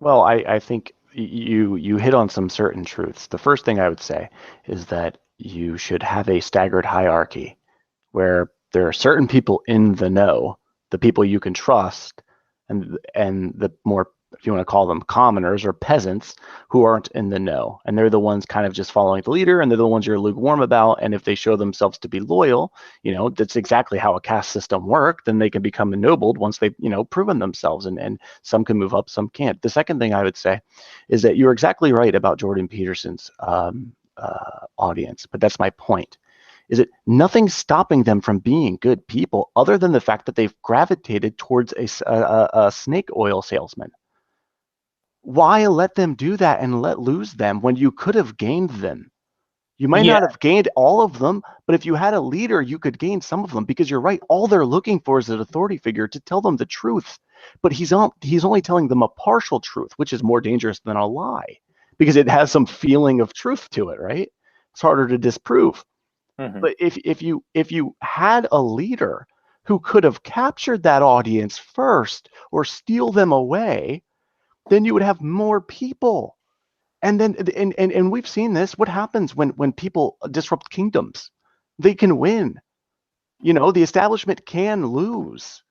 Well, I think you hit on some certain truths. The first thing I would say is that you should have a staggered hierarchy where there are certain people in the know, the people you can trust, and the more if you want to call them commoners or peasants who aren't in the know. And they're the ones kind of just following the leader, and they're the ones you're lukewarm about. And if they show themselves to be loyal, that's exactly how a caste system works, then they can become ennobled once they've, proven themselves. And some can move up, some can't. The second thing I would say is that you're exactly right about Jordan Peterson's audience, but that's my point. Is it nothing's stopping them from being good people other than the fact that they've gravitated towards a snake oil salesman? Why let them do that and let lose them when you could have gained them? You might not have gained all of them, but if you had a leader, you could gain some of them, because you're right. All they're looking for is an authority figure to tell them the truth. But he's only telling them a partial truth, which is more dangerous than a lie, because it has some feeling of truth to it, right? It's harder to disprove. Mm-hmm. But if you had a leader who could have captured that audience first or steal them away, then you would have more people. And then and we've seen this. What happens when people disrupt kingdoms? They can win. The establishment can lose.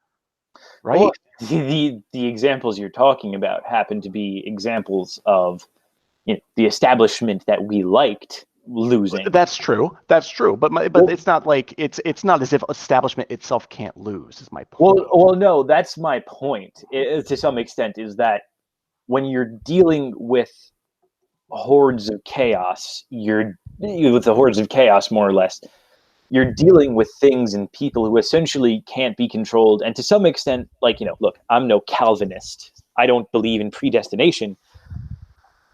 Right? Well, the examples you're talking about happen to be examples of the establishment that we liked losing. That's true. But it's not like it's not as if establishment itself can't lose, is my point. Well, no, that's my point. To some extent, is that when you're dealing with hordes of chaos, with the hordes of chaos, more or less, you're dealing with things and people who essentially can't be controlled. And to some extent, look, I'm no Calvinist. I don't believe in predestination.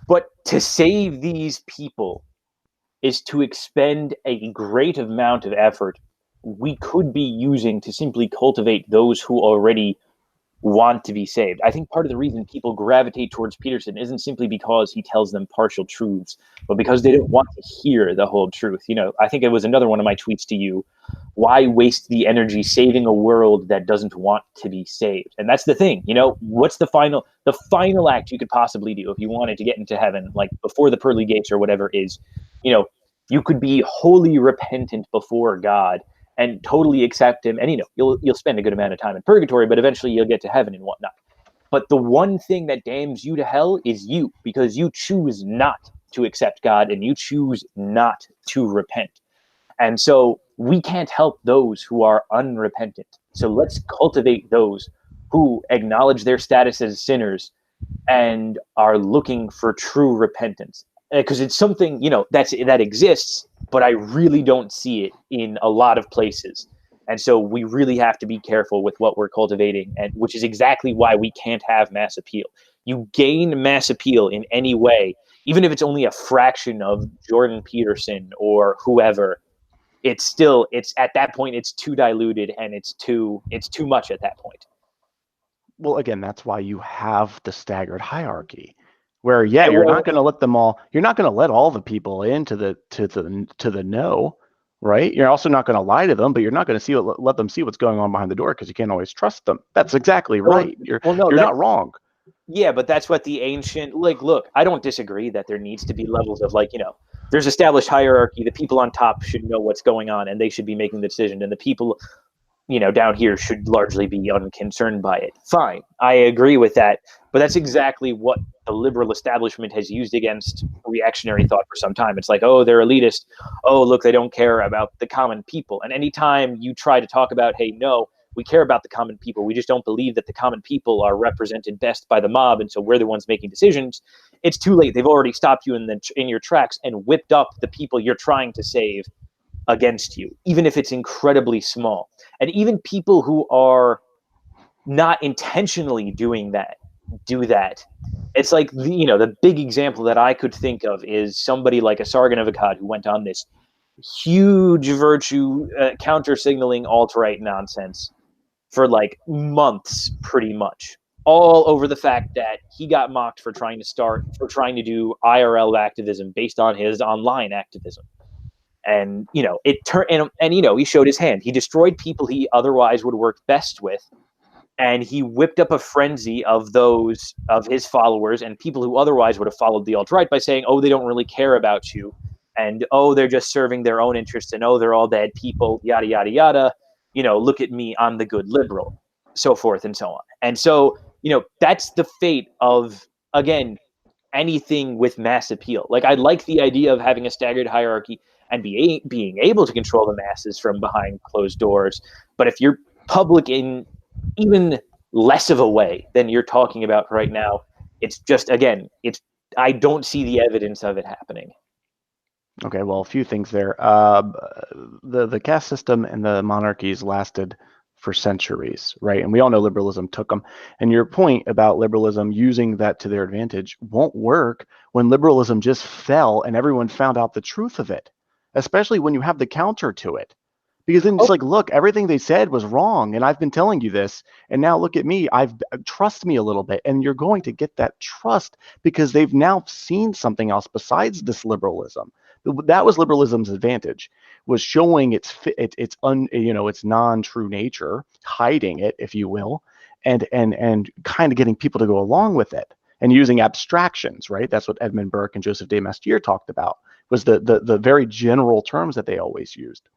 But to save these people is to expend a great amount of effort we could be using to simply cultivate those who already want to be saved. I think part of the reason people gravitate towards Peterson isn't simply because he tells them partial truths, but because they don't want to hear the whole truth. I think it was another one of my tweets to you. Why waste the energy saving a world that doesn't want to be saved? And that's the thing. What's the final act you could possibly do if you wanted to get into heaven, like before the pearly gates or whatever is, you could be wholly repentant before God and totally accept him. And, you'll spend a good amount of time in purgatory, but eventually you'll get to heaven and whatnot. But the one thing that damns you to hell is you, because you choose not to accept God and you choose not to repent. And so we can't help those who are unrepentant. So let's cultivate those who acknowledge their status as sinners and are looking for true repentance. Because it's something, that exists, but I really don't see it in a lot of places. And so we really have to be careful with what we're cultivating, and which is exactly why we can't have mass appeal. You gain mass appeal in any way, even if it's only a fraction of Jordan Peterson or whoever, it's at that point, it's too diluted and it's too much at that point. Well, again, that's why you have the staggered hierarchy. Where you're not going to let them all. You're not going to let all the people into the know, right? You're also not going to lie to them, but you're not going to let them see what's going on behind the door, because you can't always trust them. That's exactly right. You're not wrong. Yeah, but that's what the ancient look. I don't disagree that there needs to be levels of there's established hierarchy. The people on top should know what's going on, and they should be making the decision, and the people down here should largely be unconcerned by it. Fine. I agree with that. But that's exactly what the liberal establishment has used against reactionary thought for some time. It's like, oh, they're elitist. Oh, look, they don't care about the common people. And anytime you try to talk about, hey, no, we care about the common people, we just don't believe that the common people are represented best by the mob, and so we're the ones making decisions, it's too late. They've already stopped you in your tracks and whipped up the people you're trying to save against you, even if it's incredibly small. And even people who are not intentionally doing that, do that. It's like, the big example that I could think of is somebody like a Sargon of Akkad who went on this huge virtue counter-signaling alt-right nonsense for months, pretty much, all over the fact that he got mocked for trying to do IRL activism based on his online activism. And it turned and he showed his hand. He destroyed people he otherwise would work best with, and he whipped up a frenzy of his followers and people who otherwise would have followed the alt-right by saying, oh, they don't really care about you, and oh, they're just serving their own interests, and oh, they're all bad people, yada yada yada. Look at me, I'm the good liberal, so forth and so on. And so that's the fate of, again, anything with mass appeal. Like, I like the idea of having a staggered hierarchy and being able to control the masses from behind closed doors. But if you're public in even less of a way than you're talking about right now, it's just, again, I don't see the evidence of it happening. Okay, well, a few things there. The caste system and the monarchies lasted for centuries, right? And we all know liberalism took them. And your point about liberalism using that to their advantage won't work when liberalism just fell and everyone found out the truth of it, especially when you have the counter to it. Because then it's like, look, everything they said was wrong, and I've been telling you this, and now look at me. Trust me a little bit, and you're going to get that trust because they've now seen something else besides this liberalism. That was liberalism's advantage, was showing its non-true nature, hiding it, if you will, and kind of getting people to go along with it, and using abstractions, right? That's what Edmund Burke and Joseph de Maistre talked about, was the very general terms that they always used.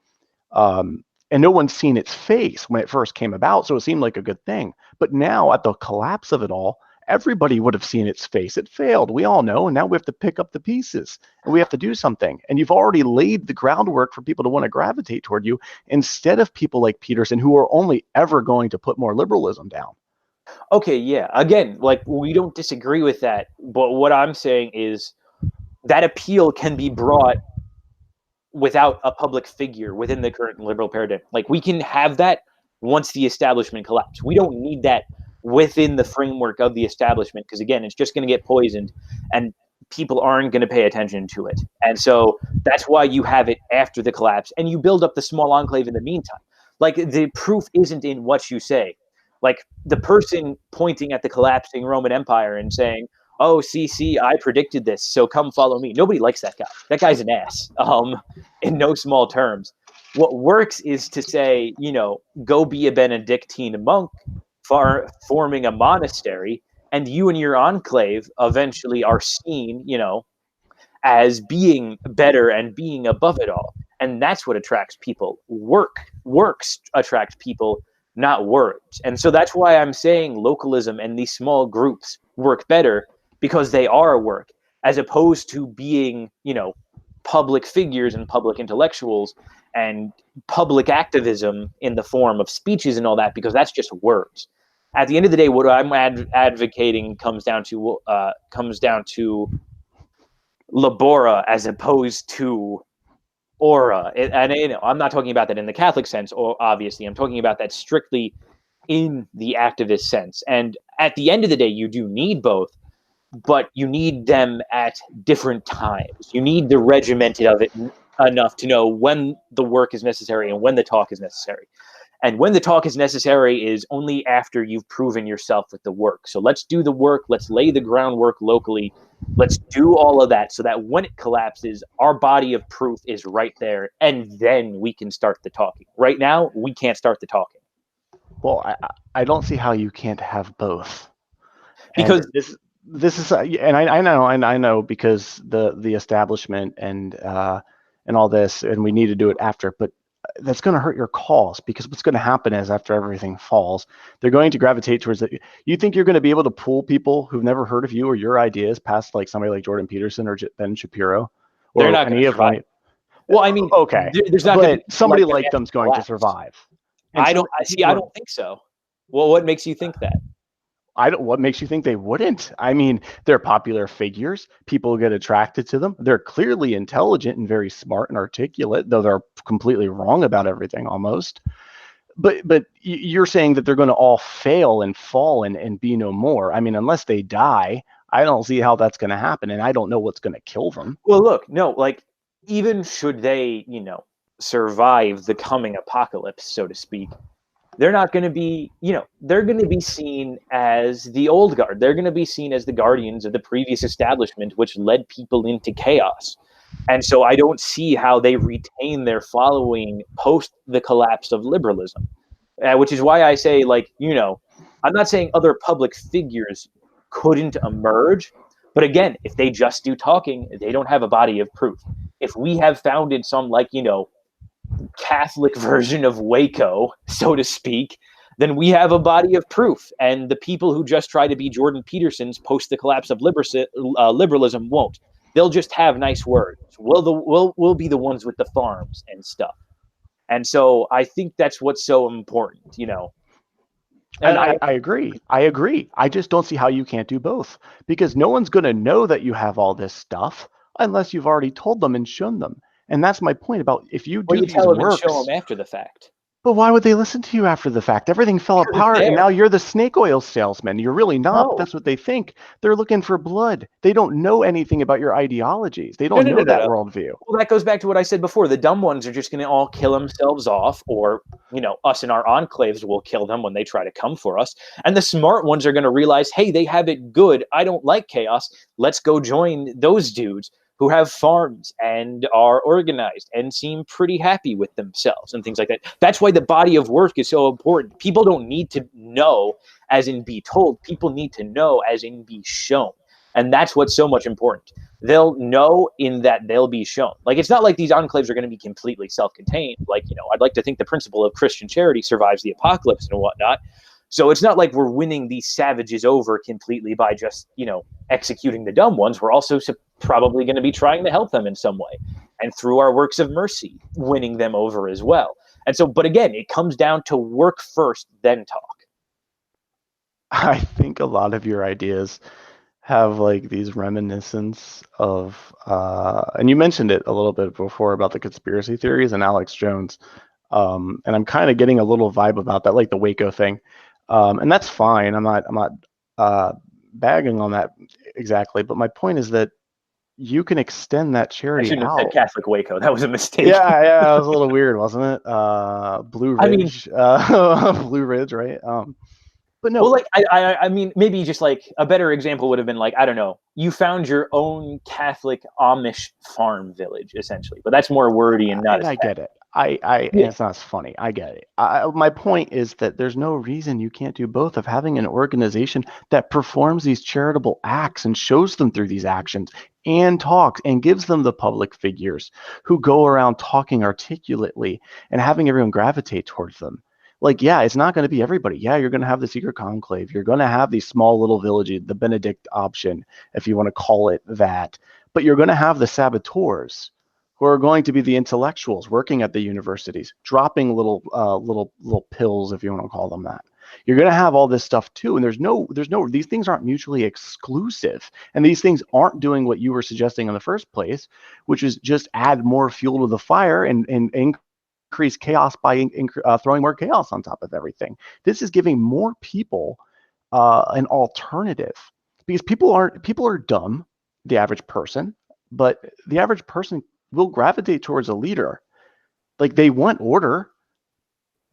And no one's seen its face when it first came about, so it seemed like a good thing. But now, at the collapse of it all, everybody would have seen its face. It failed. We all know, and now we have to pick up the pieces, and we have to do something. And you've already laid the groundwork for people to want to gravitate toward you, instead of people like Peterson, who are only ever going to put more liberalism down. Okay, yeah. Again, like, we don't disagree with that, but what I'm saying is that appeal can be brought without a public figure within the current liberal paradigm. Like, we can have that once the establishment collapses. We don't need that within the framework of the establishment, because, again, it's just going to get poisoned and people aren't going to pay attention to it. And so that's why you have it after the collapse, and you build up the small enclave in the meantime. Like, the proof isn't in what you say. Like, the person pointing at the collapsing Roman Empire and saying, "Oh, see, I predicted this, so come follow me." Nobody likes that guy. That guy's an ass, in no small terms. What works is to say, go be a Benedictine monk forming a monastery, and you and your enclave eventually are seen, as being better and being above it all. And that's what attracts people. Works attract people, not words. And so that's why I'm saying localism and these small groups work better, because they are work, as opposed to being, public figures and public intellectuals and public activism in the form of speeches and all that, because that's just words. At the end of the day, what I'm advocating comes down to labora as opposed to aura. And I'm not talking about that in the Catholic sense, or obviously, I'm talking about that strictly in the activist sense. And at the end of the day, you do need both, but you need them at different times. You need the regimented of it enough to know when the work is necessary and when the talk is necessary. And when the talk is necessary is only after you've proven yourself with the work. So let's do the work. Let's lay the groundwork locally. Let's do all of that so that when it collapses, our body of proof is right there, and then we can start the talking. Right now, we can't start the talking. Well, I don't see how you can't have both. Because and this is, and I know because the establishment and all this, and we need to do it after, but that's going to hurt your cause, because what's going to happen is, after everything falls, they're going to gravitate towards it. You think you're going to be able to pull people who've never heard of you or your ideas past like somebody like Jordan Peterson or Ben Shapiro, or they're not going to survive. Well, I mean, okay, there's not going to be somebody like them's going to survive. I don't think so. Well, what makes you think that? What makes you think they wouldn't? I mean, they're popular figures. People get attracted to them. They're clearly intelligent and very smart and articulate, though they're completely wrong about everything almost. But you're saying that they're going to all fail and fall and be no more. I mean, unless they die, I don't see how that's going to happen. And I don't know what's going to kill them. Well, look, no, like, even should they, survive the coming apocalypse, so to speak, they're not going to be, they're going to be seen as the old guard. They're going to be seen as the guardians of the previous establishment, which led people into chaos. And so I don't see how they retain their following post the collapse of liberalism, which is why I say, like, I'm not saying other public figures couldn't emerge. But again, if they just do talking, they don't have a body of proof. If we have founded some, like, Catholic version of Waco, so to speak, then we have a body of proof. And the people who just try to be Jordan Petersons post the collapse of liberalism won't. They'll just have nice words. We'll be the ones with the farms and stuff. And so I think that's what's so important, you know. And I agree. I agree. I just don't see how you can't do both, because no one's going to know that you have all this stuff unless you've already told them and shown them. And that's my point about if you do you these tell them works. and show them after the fact. But why would they listen to you after the fact? Everything fell apart, and now you're the snake oil salesman. You're really not. No. But that's what they think. They're looking for blood. They don't know anything about your ideologies. They don't know that worldview. Well, that goes back to what I said before. The dumb ones are just going to all kill themselves off, or, you know, us in our enclaves will kill them when they try to come for us. And the smart ones are going to realize, hey, they have it good. I don't like chaos. Let's go join those dudes who have farms and are organized and seem pretty happy with themselves and things like that. That's why the body of work is so important. People don't need to know as in be told. People need to know as in be shown. And that's what's so much important. They'll know in that they'll be shown. Like, it's not like these enclaves are going to be completely self-contained. Like, you know, I'd like to think the principle of Christian charity survives the apocalypse and whatnot. So it's not like we're winning these savages over completely by just, you know, executing the dumb ones. We're also probably going to be trying to help them in some way. And through our works of mercy, winning them over as well. And so, but again, it comes down to work first, then talk. I think a lot of your ideas have like these reminiscence of, and you mentioned it a little bit before about the conspiracy theories and Alex Jones. And I'm kind of getting a little vibe about that, like the Waco thing. And that's fine. I'm not bagging on that exactly. But my point is that you can extend that charity I shouldn't out. have said Catholic Waco. That was a mistake. Yeah, it was a little weird, wasn't it? Blue Ridge, Blue Ridge, right? But no. Well, like, I mean, maybe just like a better example would have been like, I don't know, you found your own Catholic Amish farm village, essentially. But that's more wordy and not. And I get it. It's not as funny. I get it. My point is that there's no reason you can't do both of having an organization that performs these charitable acts and shows them through these actions and talks and gives them the public figures who go around talking articulately and having everyone gravitate towards them. Like, yeah, it's not going to be everybody. Yeah, you're going to have the secret conclave. You're going to have these small little villages, the Benedict option, if you want to call it that. But you're going to have the saboteurs, who are going to be the intellectuals working at the universities, dropping little pills, if you want to call them that. You're going to have all this stuff too, and these things aren't mutually exclusive, and these things aren't doing what you were suggesting in the first place, which is just add more fuel to the fire and increase chaos by throwing more chaos on top of everything. This is giving more people an alternative, because people are dumb, the average person, but the average person will gravitate towards a leader. Like, they want order,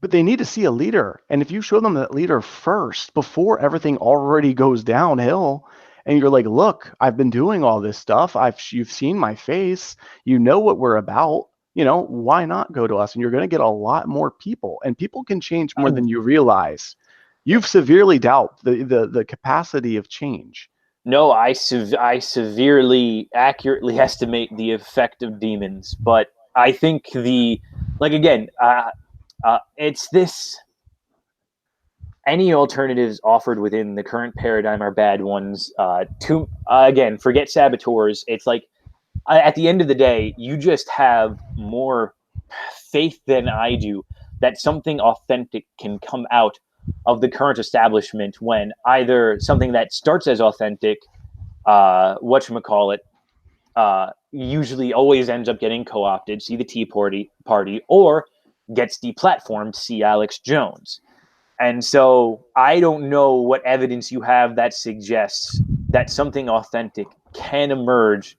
but they need to see a leader. And if you show them that leader first, before everything already goes downhill, and you're like, look, I've been doing all this stuff. You've seen my face. You know what we're about. You know, why not go to us? And you're going to get a lot more people, and people can change more than you realize. You've severely doubt the capacity of change. No, I severely accurately estimate the effect of demons, but I think it's this. Any alternatives offered within the current paradigm are bad ones. Again, forget saboteurs. It's like, at the end of the day, you just have more faith than I do that something authentic can come out of the current establishment, when either something that starts as authentic, usually always ends up getting co-opted, see the Tea Party, or gets deplatformed, see Alex Jones. And so I don't know what evidence you have that suggests that something authentic can emerge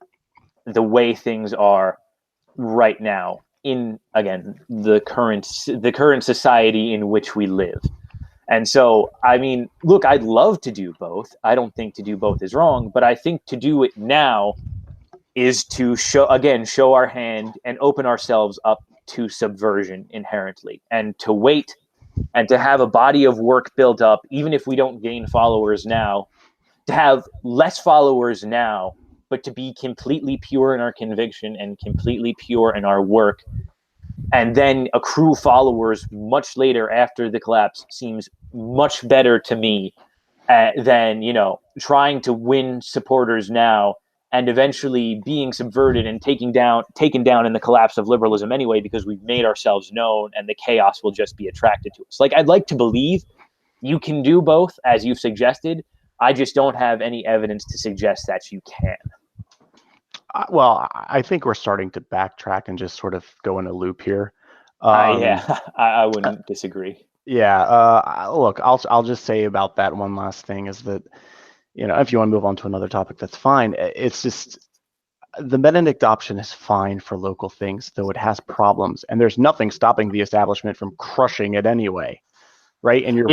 the way things are right now in, again, the current society in which we live. And so, I mean, look, I'd love to do both. I don't think to do both is wrong, but I think to do it now is to show our hand and open ourselves up to subversion inherently, and to wait and to have a body of work built up, even if we don't gain followers now, to have less followers now, but to be completely pure in our conviction and completely pure in our work, and then accrue followers much later after the collapse seems much better to me than trying to win supporters now and eventually being subverted and taken down in the collapse of liberalism anyway, because we've made ourselves known and the chaos will just be attracted to us. Like, I'd like to believe you can do both, as you've suggested. I just don't have any evidence to suggest that you can. Well, I think we're starting to backtrack and just sort of go in a loop here. Yeah, I wouldn't disagree. Yeah. Look, I'll just say about that one last thing is that, if you want to move on to another topic, that's fine. It's just the Benedict option is fine for local things, though it has problems, and there's nothing stopping the establishment from crushing it anyway, right? And you're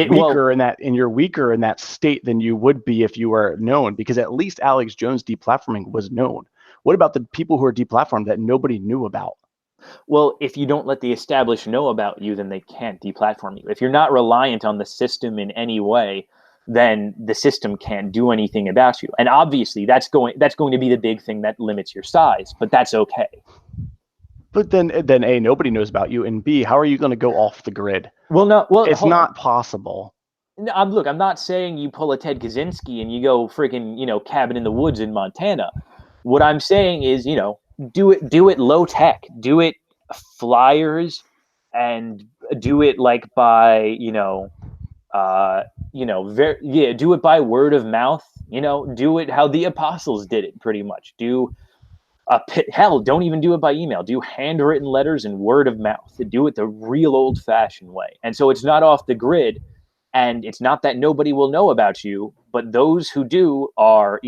weaker in that state than you would be if you were known, because at least Alex Jones deplatforming was known. What about the people who are deplatformed that nobody knew about? Well, if you don't let the established know about you, then they can't deplatform you. If you're not reliant on the system in any way, then the system can't do anything about you. And obviously, that's going to be the big thing that limits your size. But that's okay. But then A, nobody knows about you, and B, how are you going to go off the grid? Well, no, well, it's not possible. No, I'm not saying you pull a Ted Kaczynski and you go freaking, cabin in the woods in Montana. What I'm saying is, do it low tech, do it flyers, and do it like by, do it by word of mouth, do it how the apostles did it pretty much. Hell, don't even do it by email. Do handwritten letters and word of mouth. Do it the real old fashioned way. And so it's not off the grid. And it's not that nobody will know about you, but those who do are,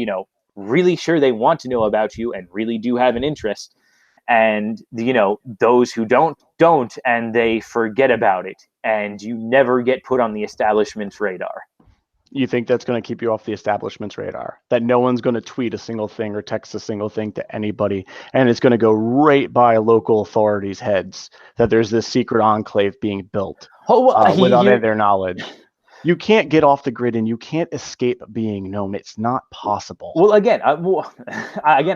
really sure they want to know about you and really do have an interest. And, those who don't, and they forget about it. And you never get put on the establishment's radar. You think that's going to keep you off the establishment's radar? That no one's going to tweet a single thing or text a single thing to anybody, and it's going to go right by local authorities' heads that there's this secret enclave being built without their knowledge. You can't get off the grid and you can't escape being known. It's not possible. Well, again, I'm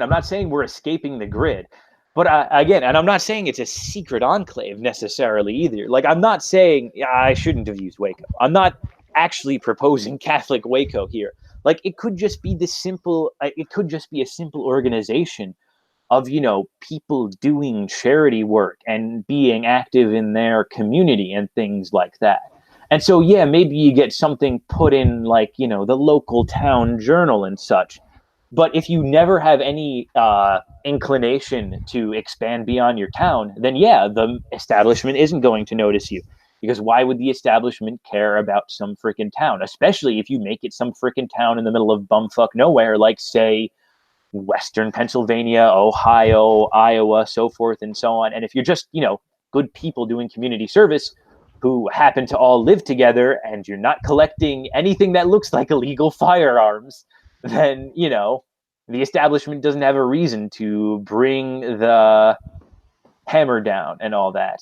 not saying we're escaping the grid, but and I'm not saying it's a secret enclave necessarily either. Like, I'm not saying I shouldn't have used Waco. I'm not actually proposing Catholic Waco here. Like, it could just be a simple organization of, people doing charity work and being active in their community and things like that. And so, yeah, maybe you get something put in like, the local town journal and such. But if you never have any inclination to expand beyond your town, then yeah, the establishment isn't going to notice you. Because why would the establishment care about some freaking town? Especially if you make it some freaking town in the middle of bumfuck nowhere, like, say, Western Pennsylvania, Ohio, Iowa, so forth and so on. And if you're just, good people doing community service who happen to all live together and you're not collecting anything that looks like illegal firearms, then, the establishment doesn't have a reason to bring the hammer down and all that.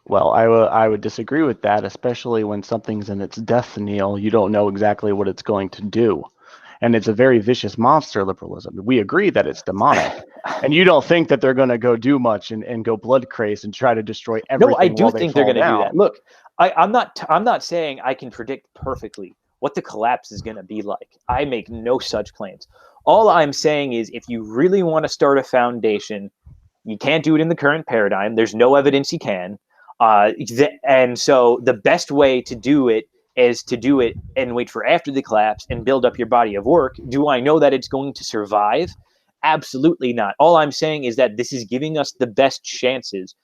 Well, I would disagree with that, especially when something's in its death knell. You don't know exactly what it's going to do. And it's a very vicious monster, liberalism. We agree that it's demonic. And you don't think that they're going to go do much and go blood craze and try to destroy everything. No, I do think they're going to do that. Look, I'm not saying I can predict perfectly what the collapse is going to be like. I make no such claims. All I'm saying is, if you really want to start a foundation, you can't do it in the current paradigm. There's no evidence you can. And so the best way to do it is to do it and wait for after the collapse and build up your body of work. Do I know that it's going to survive? Absolutely not. All I'm saying is that this is giving us the best chances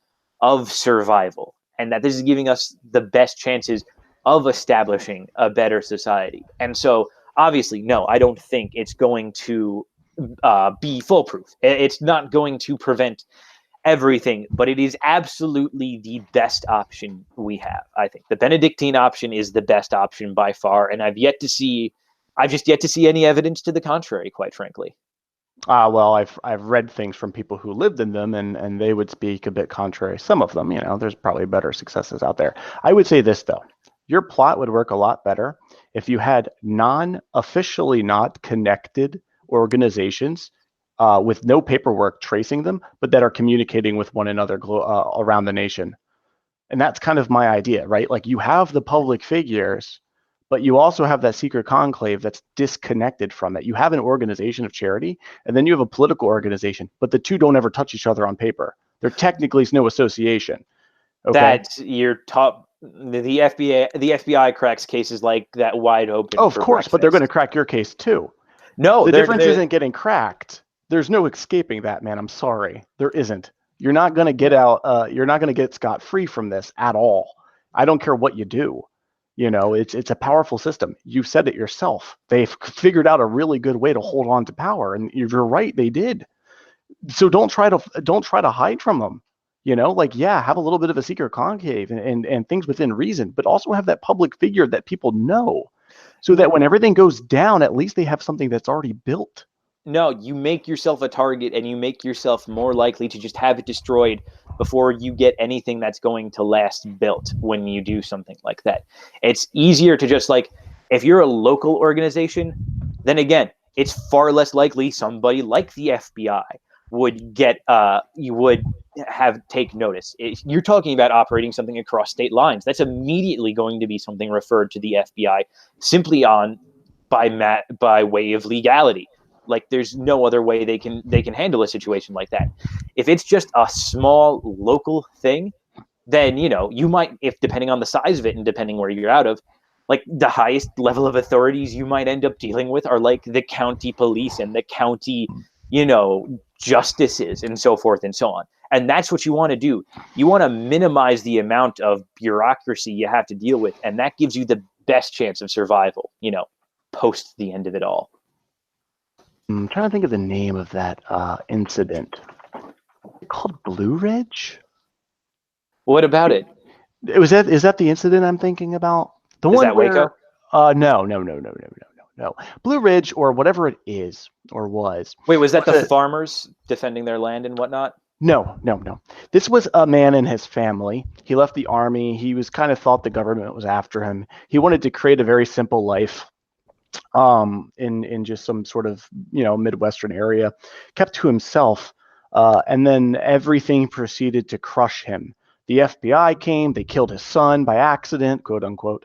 of survival, and that this is giving us the best chances of establishing a better society. And so, obviously, no, I don't think it's going to be foolproof. It's not going to prevent everything, but it is absolutely the best option we have. I think the Benedictine option is the best option by far, and I've just yet to see any evidence to the contrary, quite frankly. Well, I've read things from people who lived in them, and they would speak a bit contrary. Some of them, there's probably better successes out there. I would say this, though. Your plot would work a lot better if you had non-officially not connected organizations with no paperwork tracing them, but that are communicating with one another around the nation. And that's kind of my idea, right? Like you have the public figures, but you also have that secret conclave that's disconnected from it. You have an organization of charity, and then you have a political organization, but the two don't ever touch each other on paper. There technically is no association. Okay. That's your top. The FBI cracks cases like that wide open. Oh, of for course, but they're going to breakfast. crack your case too. No, The difference they're isn't getting cracked. There's no escaping that, man. I'm sorry. There isn't. You're not going to get out. You're not going to get scot-free from this at all. I don't care what you do. You know, it's a powerful system. You said it yourself. They've figured out a really good way to hold on to power, and you're right. They did. So don't try to hide from them. You know, like, yeah, have a little bit of a secret conclave and things within reason, but also have that public figure that people know, so that when everything goes down, at least they have something that's already built. No, you make yourself a target, and you make yourself more likely to just have it destroyed before you get anything that's going to last built when you do something like that. It's easier to just, like, if you're a local organization, then again, it's far less likely somebody like the FBI would take notice. If you're talking about operating something across state lines, that's immediately going to be something referred to the FBI simply by way of legality. Like, there's no other way they can handle a situation like that. If it's just a small local thing, then, you know, you might, if depending on the size of it and depending where you're out of, like, the highest level of authorities you might end up dealing with are like the county police and the county, you know, justices and so forth and so on. And that's what you want to do. You want to minimize the amount of bureaucracy you have to deal with, and that gives you the best chance of survival, you know, post the end of it all. I'm trying to think of the name of that incident. It's called Blue Ridge? What about it? Is that the incident I'm thinking about? The Is one that where, Waco? No. Blue Ridge, or whatever it is or was. Wait, was that the farmers defending their land and whatnot? No. This was a man and his family. He left the army. He was kind of thought the government was after him. He wanted to create a very simple life in just some sort of, you know, Midwestern area, kept to himself, and then everything proceeded to crush him. The FBI came, they killed his son by accident, quote unquote.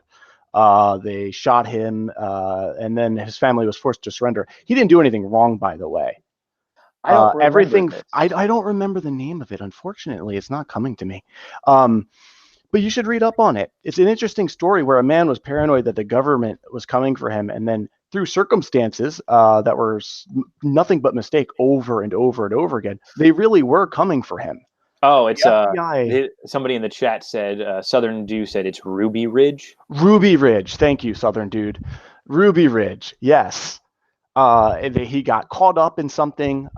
They shot him, and then his family was forced to surrender. He didn't do anything wrong, by the way. I don't remember everything. This. I don't remember the name of it. Unfortunately, it's not coming to me. But you should read up on it. It's an interesting story where a man was paranoid that the government was coming for him, and then through circumstances that were nothing but mistake over and over and over again, they really were coming for him. Oh, it's somebody in the chat said, Southern Dew said it's Ruby Ridge. Ruby Ridge. Thank you, Southern Dude. Ruby Ridge. Yes. He got caught up in something.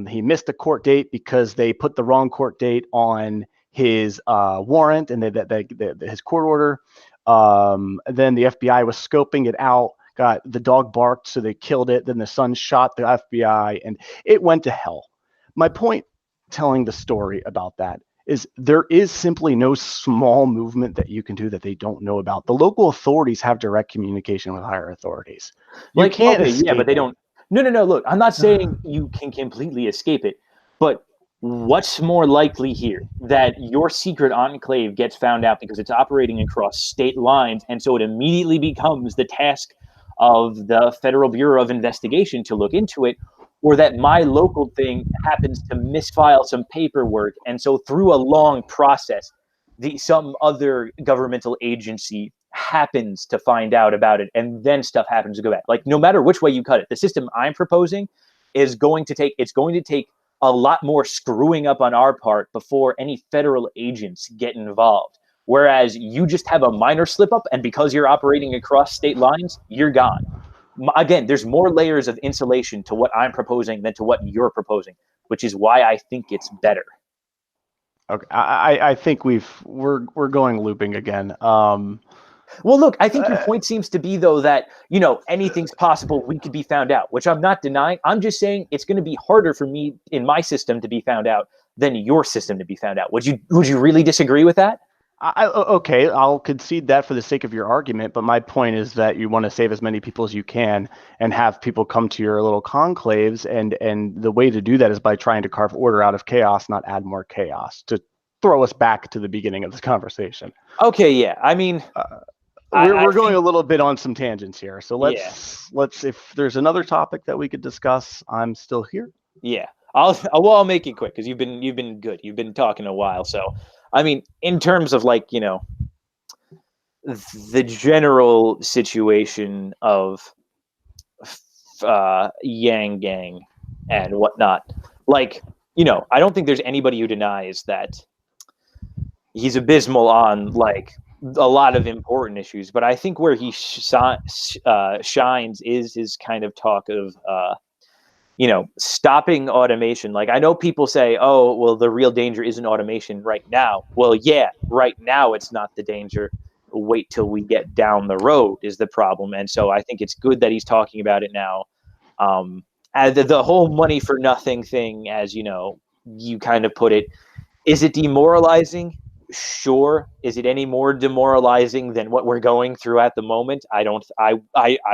He missed a court date because they put the wrong court date on his warrant and his court order. Then the FBI was scoping it out. The dog barked, so they killed it. Then the son shot the FBI, and it went to hell. My point telling the story about that is there is simply no small movement that you can do that they don't know about. The local authorities have direct communication with higher authorities. You can't escape yeah, but they don't. No. Look, I'm not saying you can completely escape it, but what's more likely here? That your secret enclave gets found out because it's operating across state lines, and so it immediately becomes the task of the Federal Bureau of Investigation to look into it, or that my local thing happens to misfile some paperwork, and so through a long process, some other governmental agency happens to find out about it, and then stuff happens to go back. Like, no matter which way you cut it, the system I'm proposing is going to take a lot more screwing up on our part before any federal agents get involved. Whereas you just have a minor slip up, and because you're operating across state lines, you're gone. Again, there's more layers of insulation to what I'm proposing than to what you're proposing, which is why I think it's better. Okay, I think we're going looping again. Well, look, I think your point seems to be, though, that, you know, anything's possible. We could be found out, which I'm not denying. I'm just saying it's going to be harder for me in my system to be found out than your system to be found out. Would you really disagree with that? Okay, I'll concede that for the sake of your argument, but my point is that you want to save as many people as you can and have people come to your little conclaves, and the way to do that is by trying to carve order out of chaos, not add more chaos. To throw us back to the beginning of this conversation. Okay, yeah. I mean, I We're going think a little bit on some tangents here, so yeah, let's if there's another topic that we could discuss, I'm still here. yeah. I'll make it quick because you've been good. You've been talking a while, so I mean, in terms of like the general situation of Yang Gang and whatnot, like I don't think there's anybody who denies that he's abysmal on like a lot of important issues, but I think where he shines is his kind of talk of stopping automation. Like I know people say, oh, well, the real danger isn't automation right now. Well, yeah, right now it's not the danger. Wait till we get down the road is the problem. And so I think it's good that he's talking about it now. As the whole money for nothing thing, as you kind of put it, is it demoralizing? Sure. Is it any more demoralizing than what we're going through at the moment? I don't. I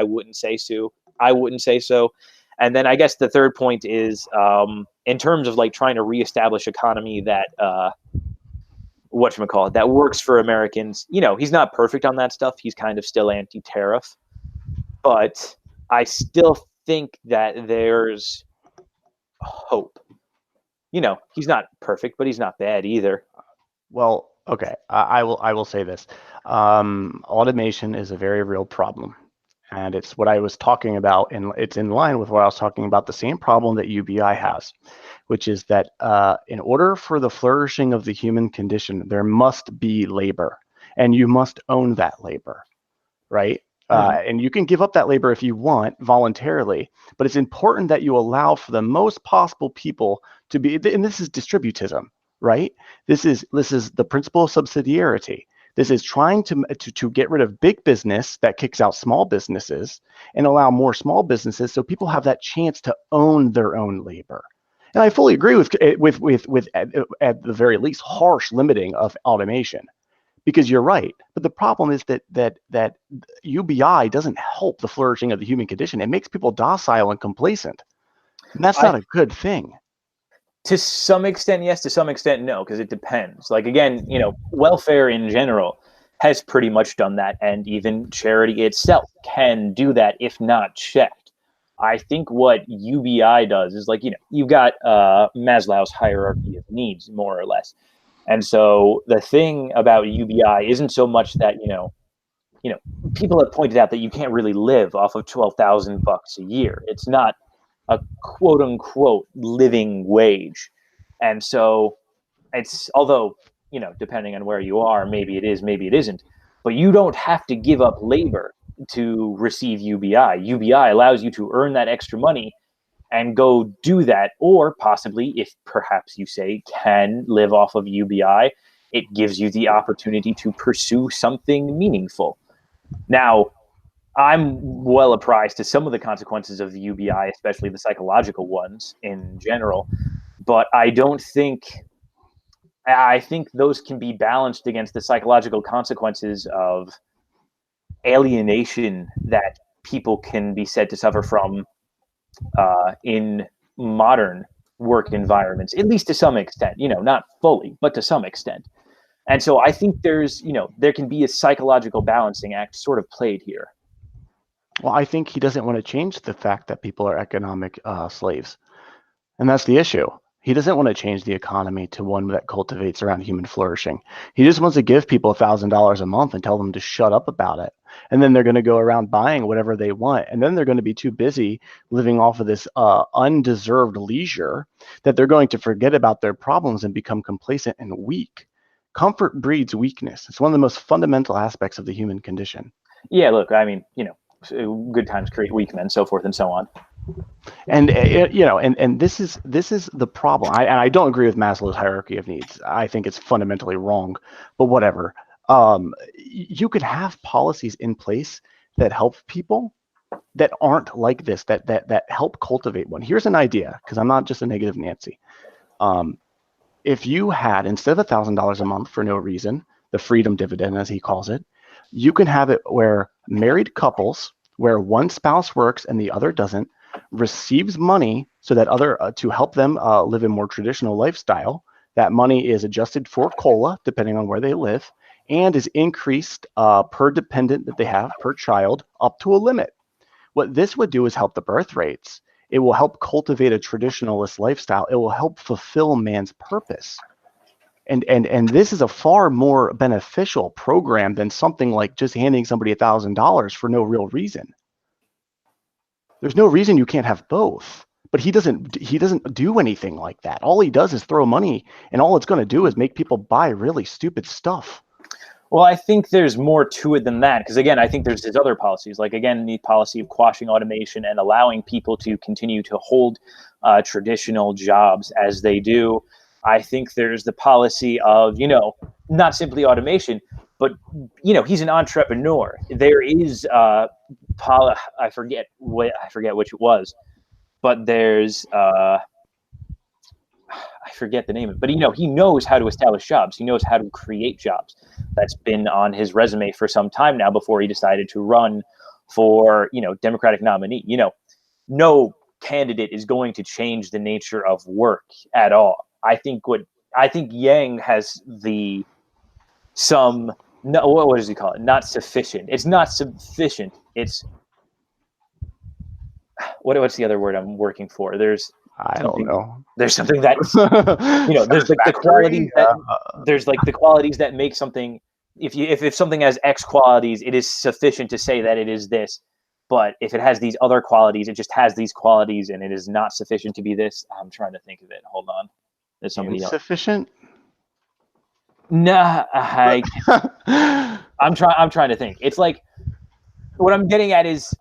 wouldn't say so. I wouldn't say so. And then I guess the third point is in terms of like trying to reestablish economy that whatchamacallit, that works for Americans. He's not perfect on that stuff. He's kind of still anti-tariff, but I still think that there's hope. He's not perfect, but he's not bad either. Well, okay, I will say this. Automation is a very real problem, and it's what I was talking about, and it's in line with what I was talking about. The same problem that UBI has, which is that in order for the flourishing of the human condition, there must be labor, and you must own that labor, right? And you can give up that labor if you want voluntarily, but it's important that you allow for the most possible people to be, and this is distributism, right? This is the principle of subsidiarity. This is trying to get rid of big business that kicks out small businesses and allow more small businesses so people have that chance to own their own labor. And I fully agree with at the very least harsh limiting of automation, because you're right. But the problem is that UBI doesn't help the flourishing of the human condition. It makes people docile and complacent, and that's not a good thing. To some extent, yes. To some extent, no, because it depends. Like again, welfare in general has pretty much done that, and even charity itself can do that if not checked. I think what UBI does is like you've got Maslow's hierarchy of needs, more or less. And so the thing about UBI isn't so much that people have pointed out that you can't really live off of $12,000 a year. It's not a quote unquote living wage. And so it's, although, depending on where you are, maybe it is, maybe it isn't, but you don't have to give up labor to receive UBI. UBI allows you to earn that extra money and go do that. Or possibly, if perhaps you say can live off of UBI, it gives you the opportunity to pursue something meaningful. Now, I'm well apprised to some of the consequences of the UBI, especially the psychological ones in general. But I think those can be balanced against the psychological consequences of alienation that people can be said to suffer from in modern work environments, at least to some extent, not fully, but to some extent. And so I think there can be a psychological balancing act sort of played here. Well, I think he doesn't want to change the fact that people are economic slaves. And that's the issue. He doesn't want to change the economy to one that cultivates around human flourishing. He just wants to give people $1,000 a month and tell them to shut up about it. And then they're going to go around buying whatever they want. And then they're going to be too busy living off of this undeserved leisure that they're going to forget about their problems and become complacent and weak. Comfort breeds weakness. It's one of the most fundamental aspects of the human condition. Yeah, look, I mean, good times create weak men, so forth and so on. And and this is the problem. I don't agree with Maslow's hierarchy of needs. I think it's fundamentally wrong, but whatever. You could have policies in place that help people that aren't like this, that help cultivate one. Here's an idea, because I'm not just a negative Nancy. If you had, instead of $1,000 a month for no reason, the freedom dividend, as he calls it. You can have it where married couples, where one spouse works and the other doesn't, receives money so that other to help them live a more traditional lifestyle. That money is adjusted for COLA, depending on where they live, and is increased per dependent that they have per child up to a limit. What this would do is help the birth rates. It will help cultivate a traditionalist lifestyle. It will help fulfill man's purpose. And this is a far more beneficial program than something like just handing somebody $1,000 for no real reason. There's no reason you can't have both. But he doesn't do anything like that. All he does is throw money, and all it's going to do is make people buy really stupid stuff. Well, I think there's more to it than that, because again, I think there's his other policies, like again, the policy of quashing automation and allowing people to continue to hold traditional jobs as they do. I think there's the policy of, not simply automation, but, he's an entrepreneur. There is, I forget which it was, but there's, I forget the name of it, but he knows how to establish jobs. He knows how to create jobs. That's been on his resume for some time now before he decided to run for, Democratic nominee. No candidate is going to change the nature of work at all. I think Yang has what does he call it? Not sufficient. It's not sufficient. It's what's the other word I'm working for? I don't know. There's something that there's like the qualities there's like the qualities that make something. If something has X qualities, it is sufficient to say that it is this. But if it has these other qualities, it just has these qualities, and it is not sufficient to be this. I'm trying to think of it. Hold on. There's somebody else. Insufficient? Nah, I'm trying to think. It's like what I'm getting at is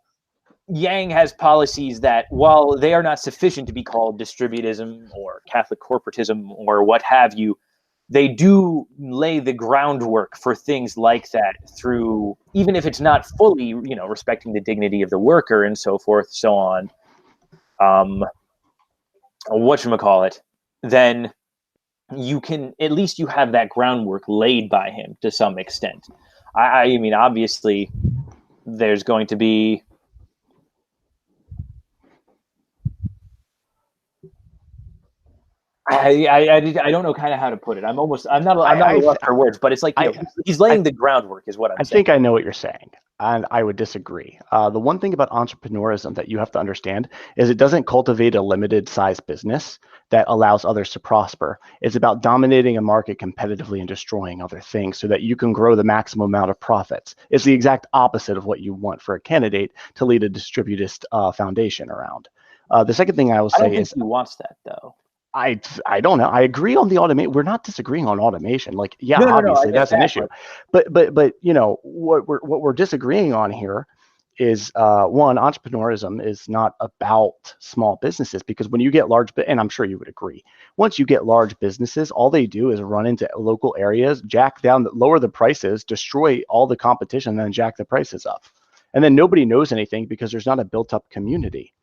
Yang has policies that, while they are not sufficient to be called distributism or Catholic corporatism or what have you, they do lay the groundwork for things like that through, even if it's not fully, respecting the dignity of the worker and so forth, so on. Whatchamacallit, then you can, at least you have that groundwork laid by him to some extent. I mean, obviously, there's going to be I don't know kind of how to put it. I'm not a lost for words, but it's like he's laying the groundwork, is what I'm saying. I think I know what you're saying, and I would disagree. The one thing about entrepreneurism that you have to understand is it doesn't cultivate a limited size business that allows others to prosper. It's about dominating a market competitively and destroying other things so that you can grow the maximum amount of profits. It's the exact opposite of what you want for a candidate to lead a distributist foundation around. The second thing I will say is he wants that though. I don't know. I agree on the automation. We're not disagreeing on automation. Like, yeah, obviously that's an issue. But what we're disagreeing on here is one, entrepreneurism is not about small businesses, because when you get large, and I'm sure you would agree, once you get large businesses, all they do is run into local areas, lower the prices, destroy all the competition, and then jack the prices up. And then nobody knows anything because there's not a built up community.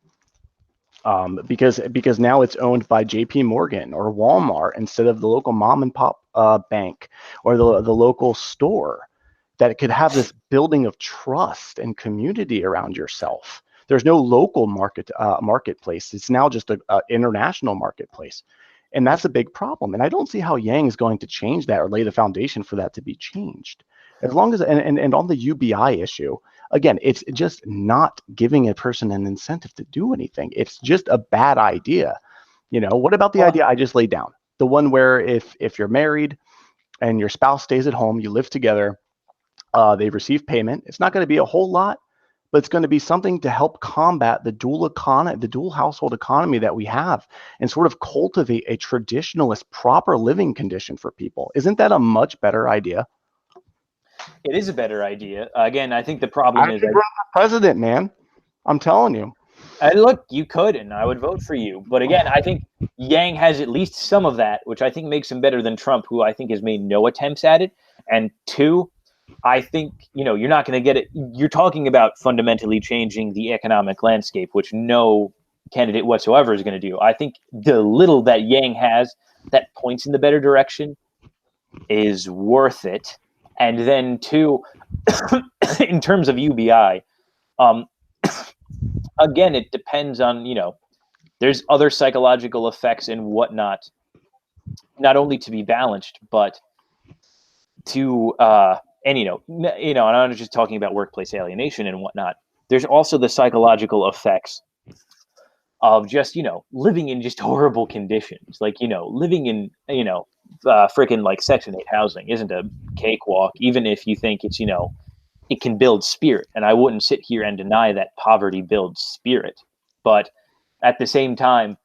Because now it's owned by JP Morgan or Walmart instead of the local mom and pop bank or the local store, that it could have this building of trust and community around yourself. There's no local marketplace. It's now just an international marketplace. And that's a big problem. And I don't see how Yang is going to change that or lay the foundation for that to be changed. As long as, and on the UBI issue, again, it's just not giving a person an incentive to do anything. It's just a bad idea. What about the idea I just laid down? The one where if you're married and your spouse stays at home, you live together, they receive payment. It's not going to be a whole lot, but it's going to be something to help combat the dual household economy that we have, and sort of cultivate a traditionalist, proper living condition for people. Isn't that a much better idea? It is a better idea. Again, I think the problem is run for president, man. I'm telling you. And look, you could, and I would vote for you. But again, I think Yang has at least some of that, which I think makes him better than Trump, who I think has made no attempts at it. And two, I think, you're not going to get it. You're talking about fundamentally changing the economic landscape, which no candidate whatsoever is going to do. I think the little that Yang has that points in the better direction is worth it. And then two, in terms of UBI, um, again, it depends on, there's other psychological effects and whatnot, not only to be balanced, but to, and and I'm not just talking about workplace alienation and whatnot. There's also the psychological effects of just, living in just horrible conditions. Like, living in, freaking like Section 8 housing isn't a cakewalk, even if you think it's, it can build spirit. And I wouldn't sit here and deny that poverty builds spirit. But at the same time,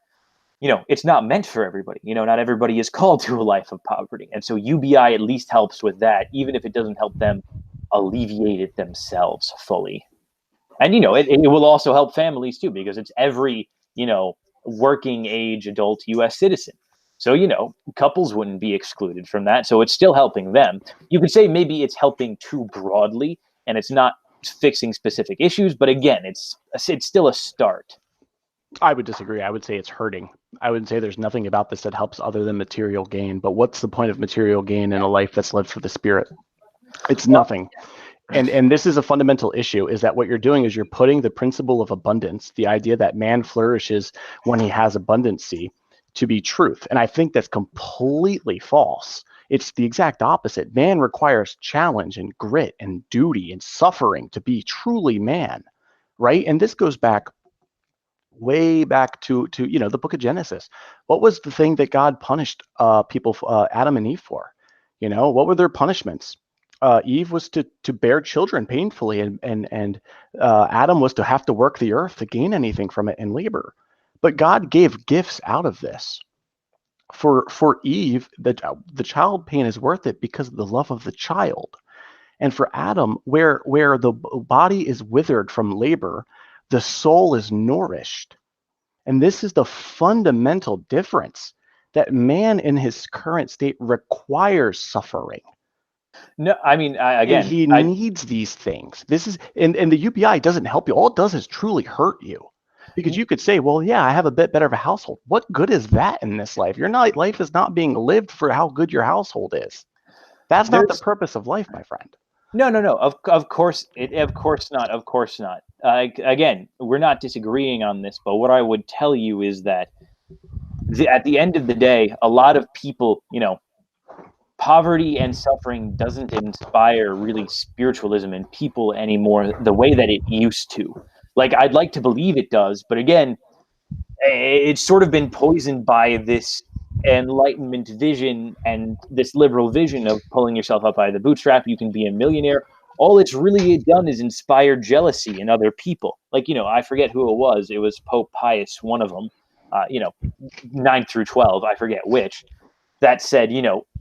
it's not meant for everybody. Not everybody is called to a life of poverty. And so UBI at least helps with that, even if it doesn't help them alleviate it themselves fully. And, it will also help families too, because it's every, working age adult US citizen. So, couples wouldn't be excluded from that. So it's still helping them. You could say maybe it's helping too broadly and it's not fixing specific issues. But again, it's still a start. I would disagree. I would say it's hurting. I would say there's nothing about this that helps other than material gain. But what's the point of material gain in a life that's lived for the spirit? It's nothing. And this is a fundamental issue, is that what you're doing is you're putting the principle of abundance, the idea that man flourishes when he has abundancy, to be truth. And I think that's completely false. It's the exact opposite. Man requires challenge and grit and duty and suffering to be truly man, right? And this goes back way back to the book of Genesis. What was the thing that God punished people, Adam and Eve, for? What were their punishments? Eve was to bear children painfully, and Adam was to have to work the earth to gain anything from it and labor. But God gave gifts out of this. For Eve, the child pain is worth it because of the love of the child. And for Adam, where the body is withered from labor, the soul is nourished. And this is the fundamental difference, that man in his current state requires suffering. No, I mean, again, and he needs these things. This is, and the UBI doesn't help you. All it does is truly hurt you. Because you could say, well, yeah, I have a bit better of a household. What good is that in this life? Life is not being lived for how good your household is. That's not the purpose of life, my friend. No. Of course not. Of course not. Again, we're not disagreeing on this, but what I would tell you is that at the end of the day, a lot of people, poverty and suffering doesn't inspire really spiritualism in people anymore the way that it used to. Like, I'd like to believe it does, but again, it's sort of been poisoned by this Enlightenment vision and this liberal vision of pulling yourself up by the bootstrap. You can be a millionaire. All it's really done is inspire jealousy in other people. Like, I forget who it was. It was Pope Pius, one of them, 9 through 12, I forget which, that said,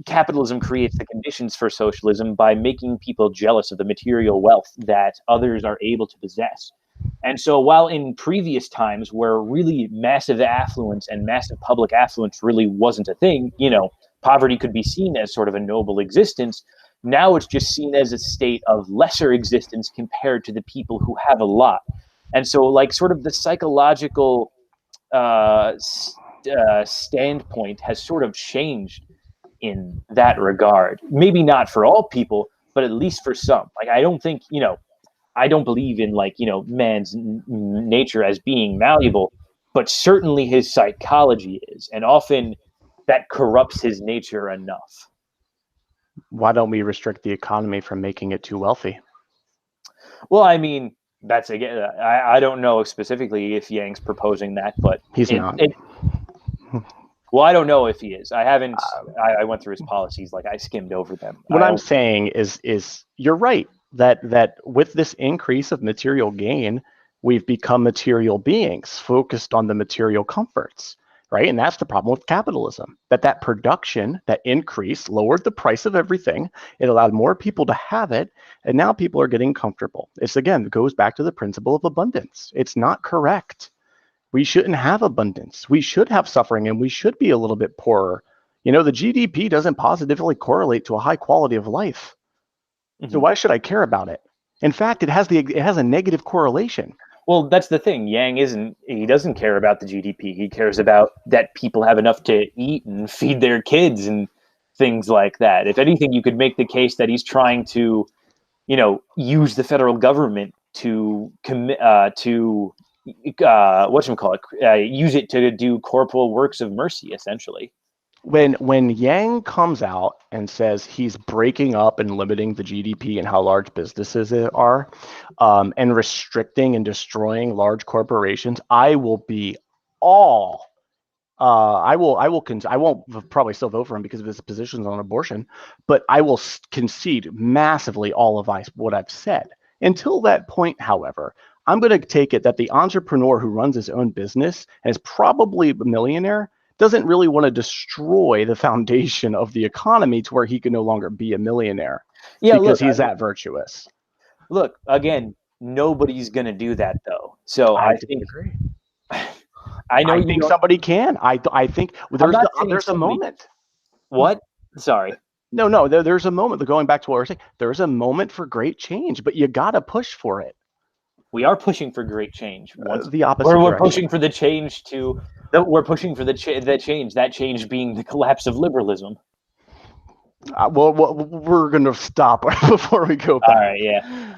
capitalism creates the conditions for socialism by making people jealous of the material wealth that others are able to possess. And so while in previous times where really massive affluence and massive public affluence really wasn't a thing, poverty could be seen as sort of a noble existence, now it's just seen as a state of lesser existence compared to the people who have a lot. And so, like, sort of the psychological standpoint has sort of changed in that regard. Maybe not for all people, but at least for some. Like, I don't think, I don't believe in, like, man's nature as being malleable, but certainly his psychology is, and often that corrupts his nature enough. Why don't we restrict the economy from making it too wealthy? Well, I mean, that's, again, I don't know specifically if Yang's proposing that, but he's not. Well, I don't know if he is. I haven't. I went through his policies, like, I skimmed over them. What I'm saying is you're right that with this increase of material gain, we've become material beings focused on the material comforts, right? And that's the problem with capitalism, that production, that increase lowered the price of everything. It allowed more people to have it. And now people are getting comfortable. It goes back to the principle of abundance. It's not correct. We shouldn't have abundance. We should have suffering, and we should be a little bit poorer. The GDP doesn't positively correlate to a high quality of life. Mm-hmm. So why should I care about it? In fact, it has a negative correlation. Well, that's the thing. He doesn't care about the GDP. He cares about that people have enough to eat and feed their kids and things like that. If anything, you could make the case that he's trying to, use the federal government to whatchamacallit, use it to do corporal works of mercy, essentially. When Yang comes out and says he's breaking up and limiting the GDP and how large businesses are, and restricting and destroying large corporations, I will be all. I won't probably still vote for him because of his positions on abortion, but I will concede massively all of what I've said. Until that point, however, I'm going to take it that the entrepreneur who runs his own business and is probably a millionaire doesn't really want to destroy the foundation of the economy to where he can no longer be a millionaire because he's that virtuous. Look, again, nobody's going to do that, though. So I think agree. I think somebody can. I think there's a moment. What? Sorry. No, there's a moment. Going back to what we're saying, there's a moment for great change, but you got to push for it. We are pushing for great change. The opposite. We're pushing for the change we're pushing for the change. That change being the collapse of liberalism. Well, we're going to stop before we go back. All right, yeah.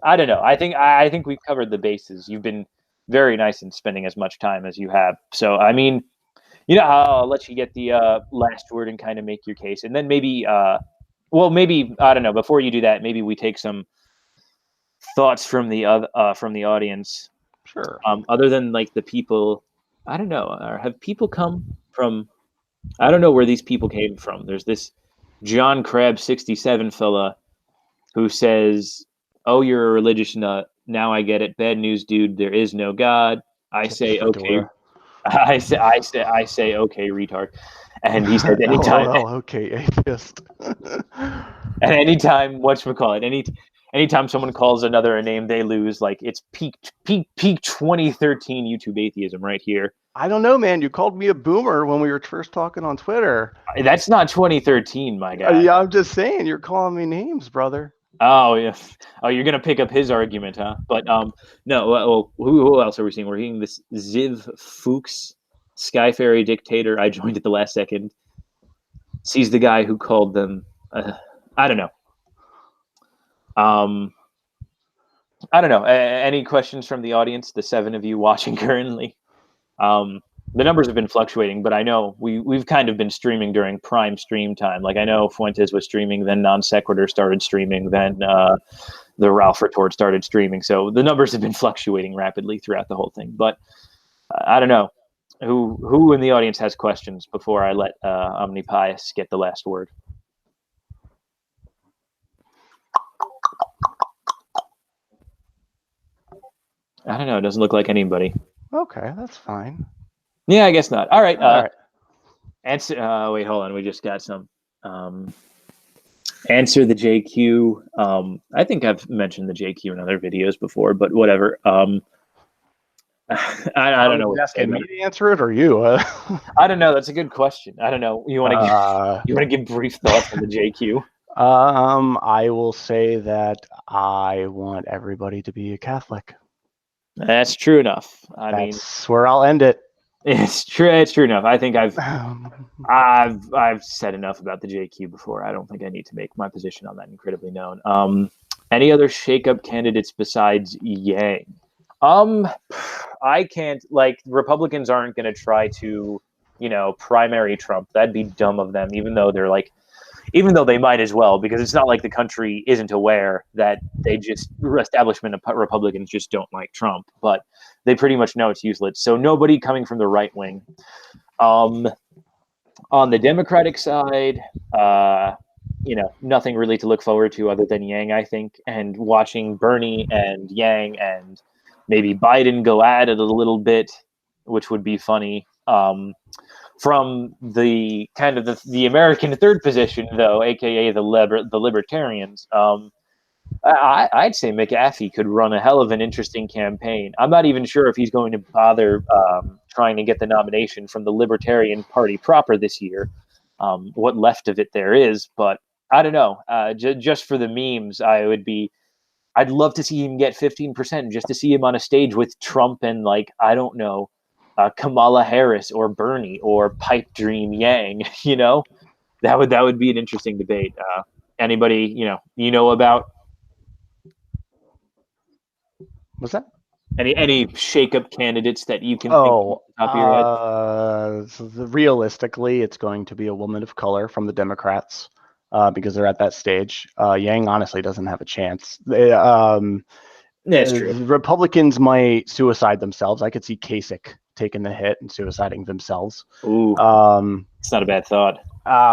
I don't know. I think we've covered the bases. You've been very nice in spending as much time as you have. So, I mean, I'll let you get the last word and kind of make your case. And then maybe, I don't know, before you do that, maybe we take some thoughts from the audience. Sure. Other than like the people, I don't know, have people come from, I don't know where these people came from. There's this John Crab 67 fella who says, "Oh, you're a religious nut. Now I get it. Bad news, dude. There is no God." I say, okay. I say, okay, retard. And he said, anytime. Okay, atheist. And anytime, anytime someone calls another a name, they lose. Like, it's peak 2013 YouTube atheism right here. I don't know, man. You called me a boomer when we were first talking on Twitter. That's not 2013 , my guy. Yeah, I'm just saying, you're calling me names, brother. Oh, yeah. Oh, you're going to pick up his argument, huh? But no, well, who else are we seeing? We're seeing this Ziv Fuchs, Sky Fairy Dictator. I joined at the last second. Sees the guy who called them, I don't know. I don't know. Any questions from the audience, the 7 of you watching currently? The numbers have been fluctuating, but I know we've kind of been streaming during prime stream time. Like, I know Fuentes was streaming, then Non Sequitur started streaming, then the Ralph Retort started streaming. So the numbers have been fluctuating rapidly throughout the whole thing. But I don't know who in the audience has questions before I let Omnipius get the last word. I don't know. It doesn't look like anybody. Okay, that's fine. Yeah, I guess not. All right. All right. Answer. Wait, hold on. We just got some. Answer the JQ. I think I've mentioned the JQ in other videos before, but whatever. I don't know. Asking me to answer it or you? I don't know. That's a good question. I don't know. You want to give brief thoughts on the JQ? I will say that I want everybody to be a Catholic. That's true enough. That's where I'll end it. It's true. It's true enough. I think I've said enough about the JQ before. I don't think I need to make my position on that incredibly known. Any other shakeup candidates besides Yang? I can't. Like, Republicans aren't going to try to, primary Trump. That'd be dumb of them. Even though they might as well, because it's not like the country isn't aware that establishment of Republicans just don't like Trump, but they pretty much know it's useless. So nobody coming from the right wing. On the Democratic side, nothing really to look forward to other than Yang, I think, and watching Bernie and Yang and maybe Biden go at it a little bit, which would be funny. From the kind of the American third position, though, aka the libertarians, I'd say McAfee could run a hell of an interesting campaign. I'm not even sure if he's going to bother trying to get the nomination from the Libertarian Party proper this year. What left of it there is, but I don't know. Just for the memes, I'd love to see him get 15%, just to see him on a stage with Trump and, like, I don't know, Kamala Harris or Bernie or Pipe Dream Yang, That would be an interesting debate. Anybody about What's that? any shakeup candidates that you can think of Oh, off the top of your head? realistically, it's going to be a woman of color from the Democrats because they're at that stage. Yang honestly doesn't have a chance. That's true. The Republicans might suicide themselves. I could see Kasich taking the hit and suiciding themselves. Ooh, Um, it's not a bad thought.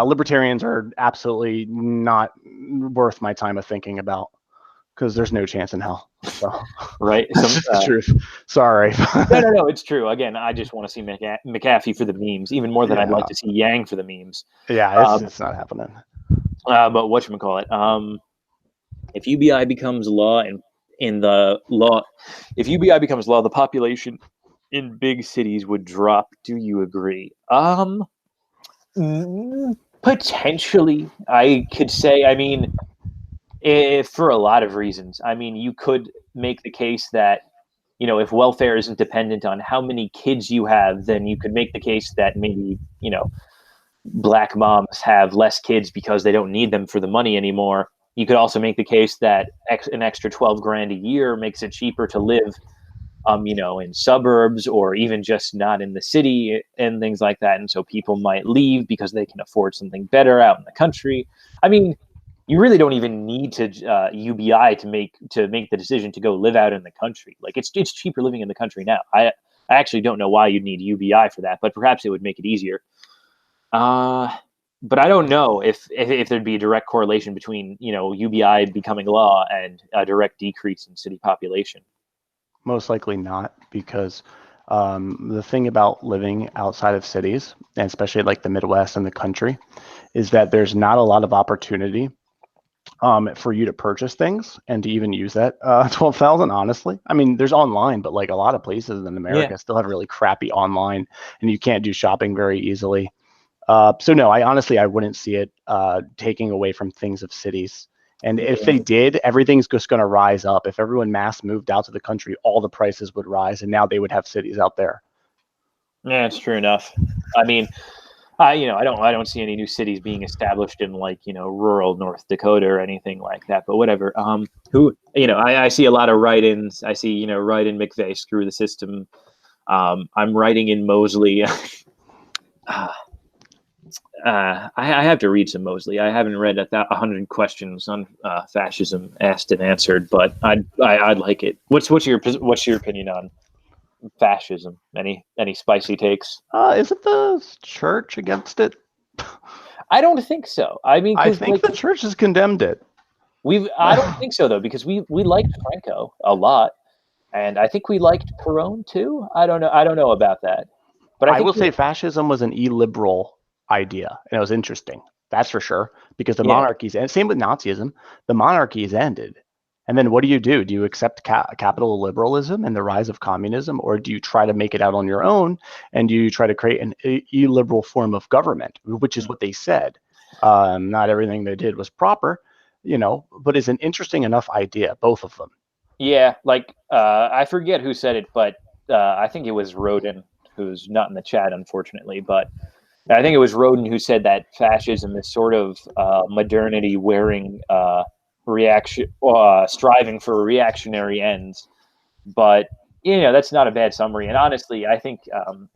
Libertarians are absolutely not worth my time of thinking about because there's no chance in hell. So Right? that's just the truth. Sorry. No. It's true. Again, I just want to see McAfee for the memes, even more than I'd like to see Yang for the memes. Yeah, it's not happening. But whatchamacallit, if UBI becomes law and in the law, if UBI becomes law, the population in big cities would drop. Do you agree? Potentially, I could say. I mean, for a lot of reasons. I mean, you could make the case that if welfare isn't dependent on how many kids you have, then you could make the case that maybe black moms have less kids because they don't need them for the money anymore. You could also make the case that an extra 12 grand a year makes it cheaper to live, in suburbs or even just not in the city and things like that. And so people might leave because they can afford something better out in the country. I mean, you really don't even need to UBI to make the decision to go live out in the country. Like it's cheaper living in the country now. I actually don't know why you'd need UBI for that, but perhaps it would make it easier. But I don't know if there'd be a direct correlation between UBI becoming law and a direct decrease in city population. Most likely not, because the thing about living outside of cities, and especially like the Midwest and the country, is that there's not a lot of opportunity for you to purchase things and to even use that 12,000. Honestly, I mean, there's online, but like a lot of places in America still have really crappy online, and you can't do shopping very easily. So no, I wouldn't see it taking away from things of cities. And if they did, everything's just going to rise up. If everyone mass moved out to the country, all the prices would rise, and now they would have cities out there. Yeah, it's true enough. I mean, I don't see any new cities being established in rural North Dakota or anything like that. But whatever. I see a lot of write-ins. I see write-in McVeigh, screw the system. I'm writing in Mosley. I have to read some Mosley. I haven't read 100 questions on fascism asked and answered, but I'd like it. What's your opinion on fascism? Any spicy takes? Is it the church against it? I don't think so. I mean, I think the church has condemned it. I don't think so though, because we liked Franco a lot, and I think we liked Perón too. I don't know about that, but I will say fascism was an illiberal idea, and it was interesting. That's for sure, because the monarchies, and same with Nazism, the monarchies ended. And then what do? Do you accept capital liberalism and the rise of communism, or do you try to make it out on your own and do you try to create an illiberal form of government, which is what they said? Not everything they did was proper, but it's an interesting enough idea, both of them. Yeah, like I forget who said it, but I think it was Roden, who's not in the chat, unfortunately, but I think it was Roden who said that fascism is sort of modernity wearing striving for reactionary ends. But that's not a bad summary. And honestly, I think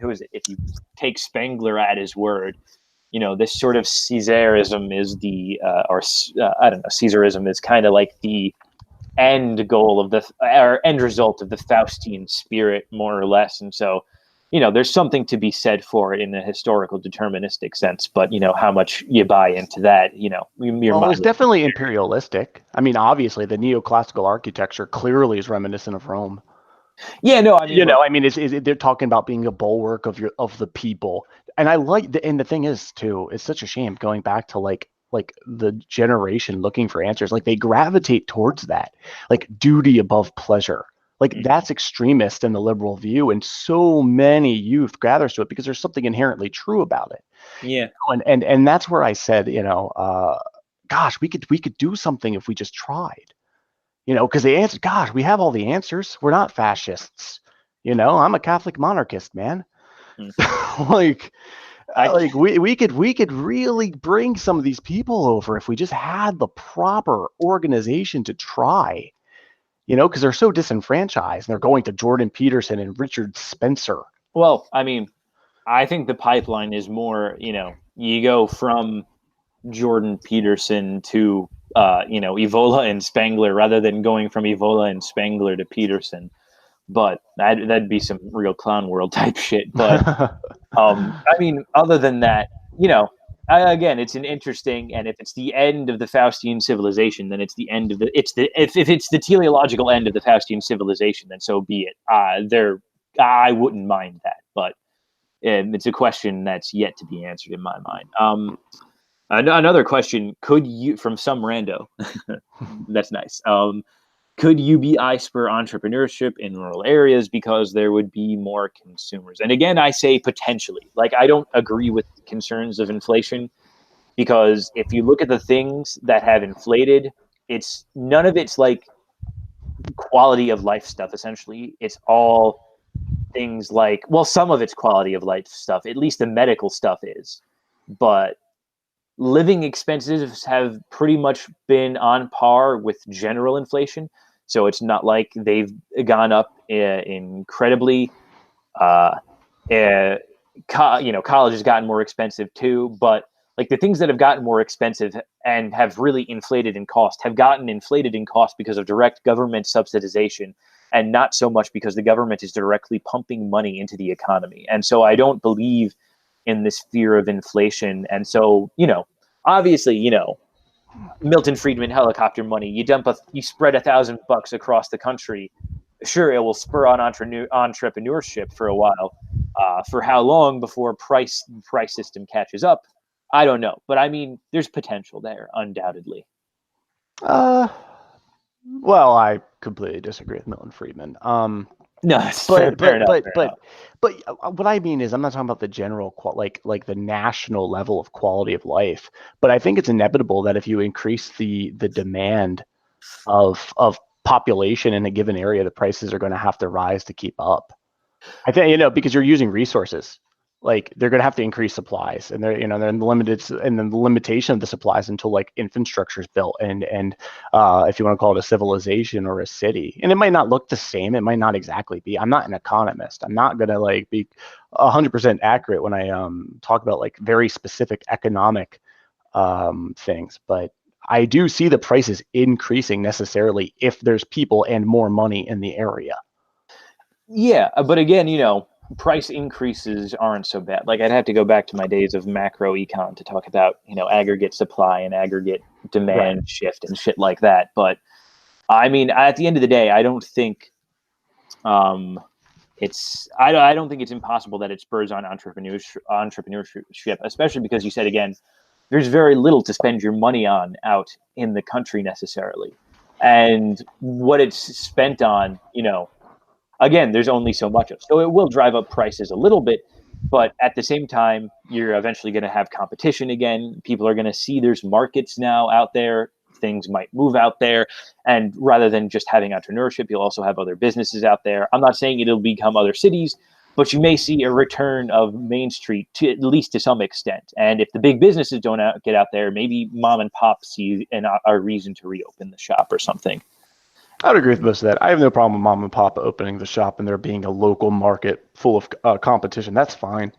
if you take Spengler at his word, this sort of Caesarism is I don't know, Caesarism is kind of like the end goal of end result of the Faustian spirit, more or less. And so there's something to be said for it in a historical deterministic sense, but how much you buy into that, it's definitely imperialistic. I mean, obviously the neoclassical architecture clearly is reminiscent of Rome. Yeah, no, I mean, they're talking about being a bulwark of the people. And and the thing is too, it's such a shame going back to like the generation looking for answers, like they gravitate towards that, like duty above pleasure. Like that's extremist in the liberal view, and so many youth gathers to it because there's something inherently true about it. Yeah. And that's where I said, gosh, we could do something if we just tried. Because the answer, gosh, we have all the answers. We're not fascists. I'm a Catholic monarchist, man. Like, Like we could really bring some of these people over if we just had the proper organization to try, because they're so disenfranchised and they're going to Jordan Peterson and Richard Spencer. Well, I mean, I think the pipeline is more, you go from Jordan Peterson to, Evola and Spangler rather than going from Evola and Spangler to Peterson. But that'd be some real clown world type shit. But I mean, other than that, again, it's an interesting, and if it's the end of the Faustian civilization, then it's the end of if it's the teleological end of the Faustian civilization, then so be it. I wouldn't mind that, but it's a question that's yet to be answered in my mind. Another question: could you, from some rando, that's nice. Could UBI spur entrepreneurship in rural areas because there would be more consumers? And again, I say potentially. Like, I don't agree with concerns of inflation, because if you look at the things that have inflated, none of it's like quality of life stuff. Essentially, it's all things like, well, some of it's quality of life stuff. At least the medical stuff is, but living expenses have pretty much been on par with general inflation. So it's not like they've gone up incredibly. College has gotten more expensive too, but like the things that have gotten more expensive and have really inflated in cost have gotten inflated in cost because of direct government subsidization, and not so much because the government is directly pumping money into the economy. And so I don't believe in this fear of inflation. And so, obviously, Milton Friedman helicopter money, you spread $1,000 across the country. Sure, it will spur on entrepreneurship for a while. For how long before price system catches up? I don't know. But I mean, there's potential there, undoubtedly. Well, I completely disagree with Milton Friedman. No, that's fair enough. But what I mean is, I'm not talking about the general like the national level of quality of life. But I think it's inevitable that if you increase the demand of population in a given area, the prices are going to have to rise to keep up. I think because you're using resources, like they're going to have to increase supplies, and they're in the limitation of the supplies until like infrastructure is built, and if you want to call it a civilization or a city, and it might not look the same, it might not exactly be. I'm not an economist. I'm not going to like be 100% accurate when I talk about like very specific economic things, but I do see the prices increasing necessarily if there's people and more money in the area. Yeah, but again, price increases aren't so bad. Like, I'd have to go back to my days of macro econ to talk about, aggregate supply and aggregate demand shift and shit like that. But I mean, at the end of the day, I don't think I don't think it's impossible that it spurs on entrepreneurship, especially because you said, again, there's very little to spend your money on out in the country necessarily. And what it's spent on, again, there's only so much of. So it will drive up prices a little bit, but at the same time, you're eventually going to have competition again. People are going to see there's markets now out there. Things might move out there. And rather than just having entrepreneurship, you'll also have other businesses out there. I'm not saying it'll become other cities, but you may see a return of Main Street, to at least to some extent. And if the big businesses don't get out there, maybe mom and pop see a reason to reopen the shop or something. I would agree with most of that. I have no problem with mom and pop opening the shop and there being a local market full of competition. That's fine.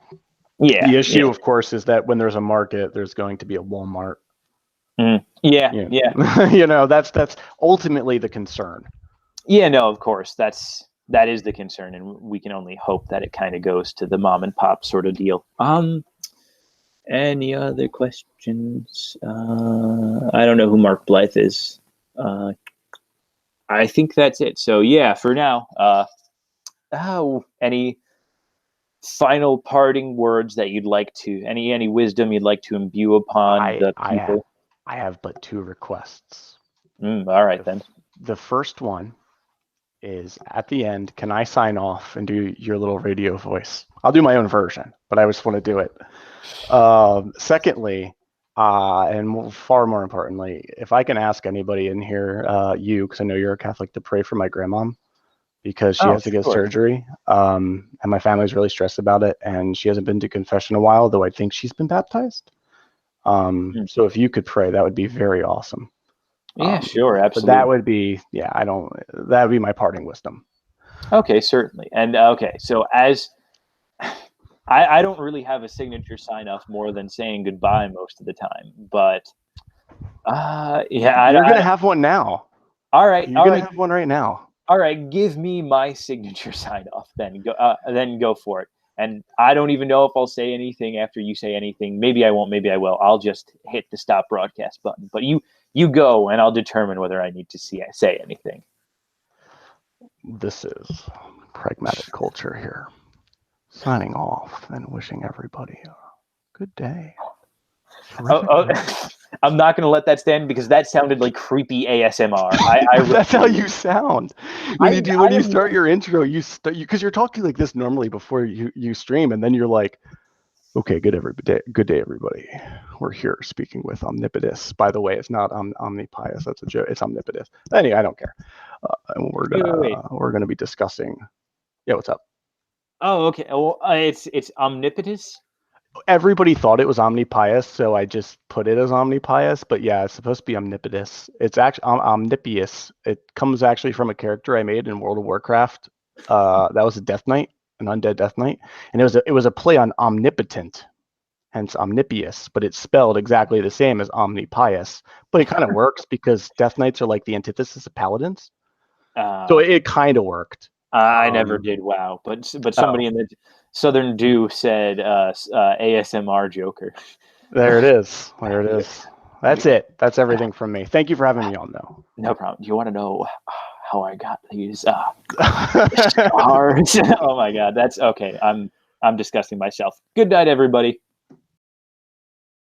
Yeah. The issue, of course, is that when there's a market, there's going to be a Walmart. Yeah. That's ultimately the concern. Yeah, no, of course. That is the concern, and we can only hope that it kind of goes to the mom and pop sort of deal. Any other questions? I don't know who Mark Blythe is. I think that's it. So yeah, for now. Any final parting words that you'd like to? Any wisdom you'd like to imbue upon the people? I have but two requests. All right, then. The first one is, at the end, can I sign off and do your little radio voice? I'll do my own version, but I just want to do it. Secondly, and far more importantly, if I can ask anybody in here, because I know you're a Catholic, to pray for my grandmom, because she Oh, has to get sure. surgery. And my family's really stressed about it. And she hasn't been to confession in a while, though I think she's been baptized. So if you could pray, that would be very awesome. Yeah, sure, But that absolutely. would be, that would be my parting wisdom. Okay, certainly. And okay, so as I don't really have a signature sign off more than saying goodbye most of the time, but yeah, You're going to have one now. all right, You're all going to right, have one right now. all right. Give me my signature sign off, then go for it. And I don't even know if I'll say anything after you say anything. Maybe I won't. Maybe I will. I'll just hit the stop broadcast button. But you go, and I'll determine whether I need to say anything. This is Pragmatic Culture here, signing off and wishing everybody a good day. Terrific. I'm not going to let that stand because that sounded like creepy ASMR. That's how you sound when you am start your intro. Because you're talking like this normally before you stream, and then you're like, "Okay, good day, everybody. We're here speaking with Omnipotus. By the way, it's not Omnipius. That's a joke. It's Omnipotus. Anyway, I don't care. And Wait. we're gonna be discussing. Yeah, what's up? Oh, okay. Well, it's omnipotent. Everybody thought it was Omnipius, so I just put it as Omnipius. But yeah, it's supposed to be Omnipotus. It's actually Omnipius. It comes actually from a character I made in World of Warcraft. That was a Death Knight, an undead Death Knight, and it was a play on omnipotent, hence Omnipius. But it's spelled exactly the same as Omnipius. But it kind of works because Death Knights are like the antithesis of paladins, so it kind of worked. I never did WoW, but somebody in the Southern Dew said ASMR Joker. There it is. There it is. That's it. That's everything from me. Thank you for having me on, though. No problem. Do you want to know how I got these stars? Oh my god, that's okay. I'm disgusting myself. Good night, everybody.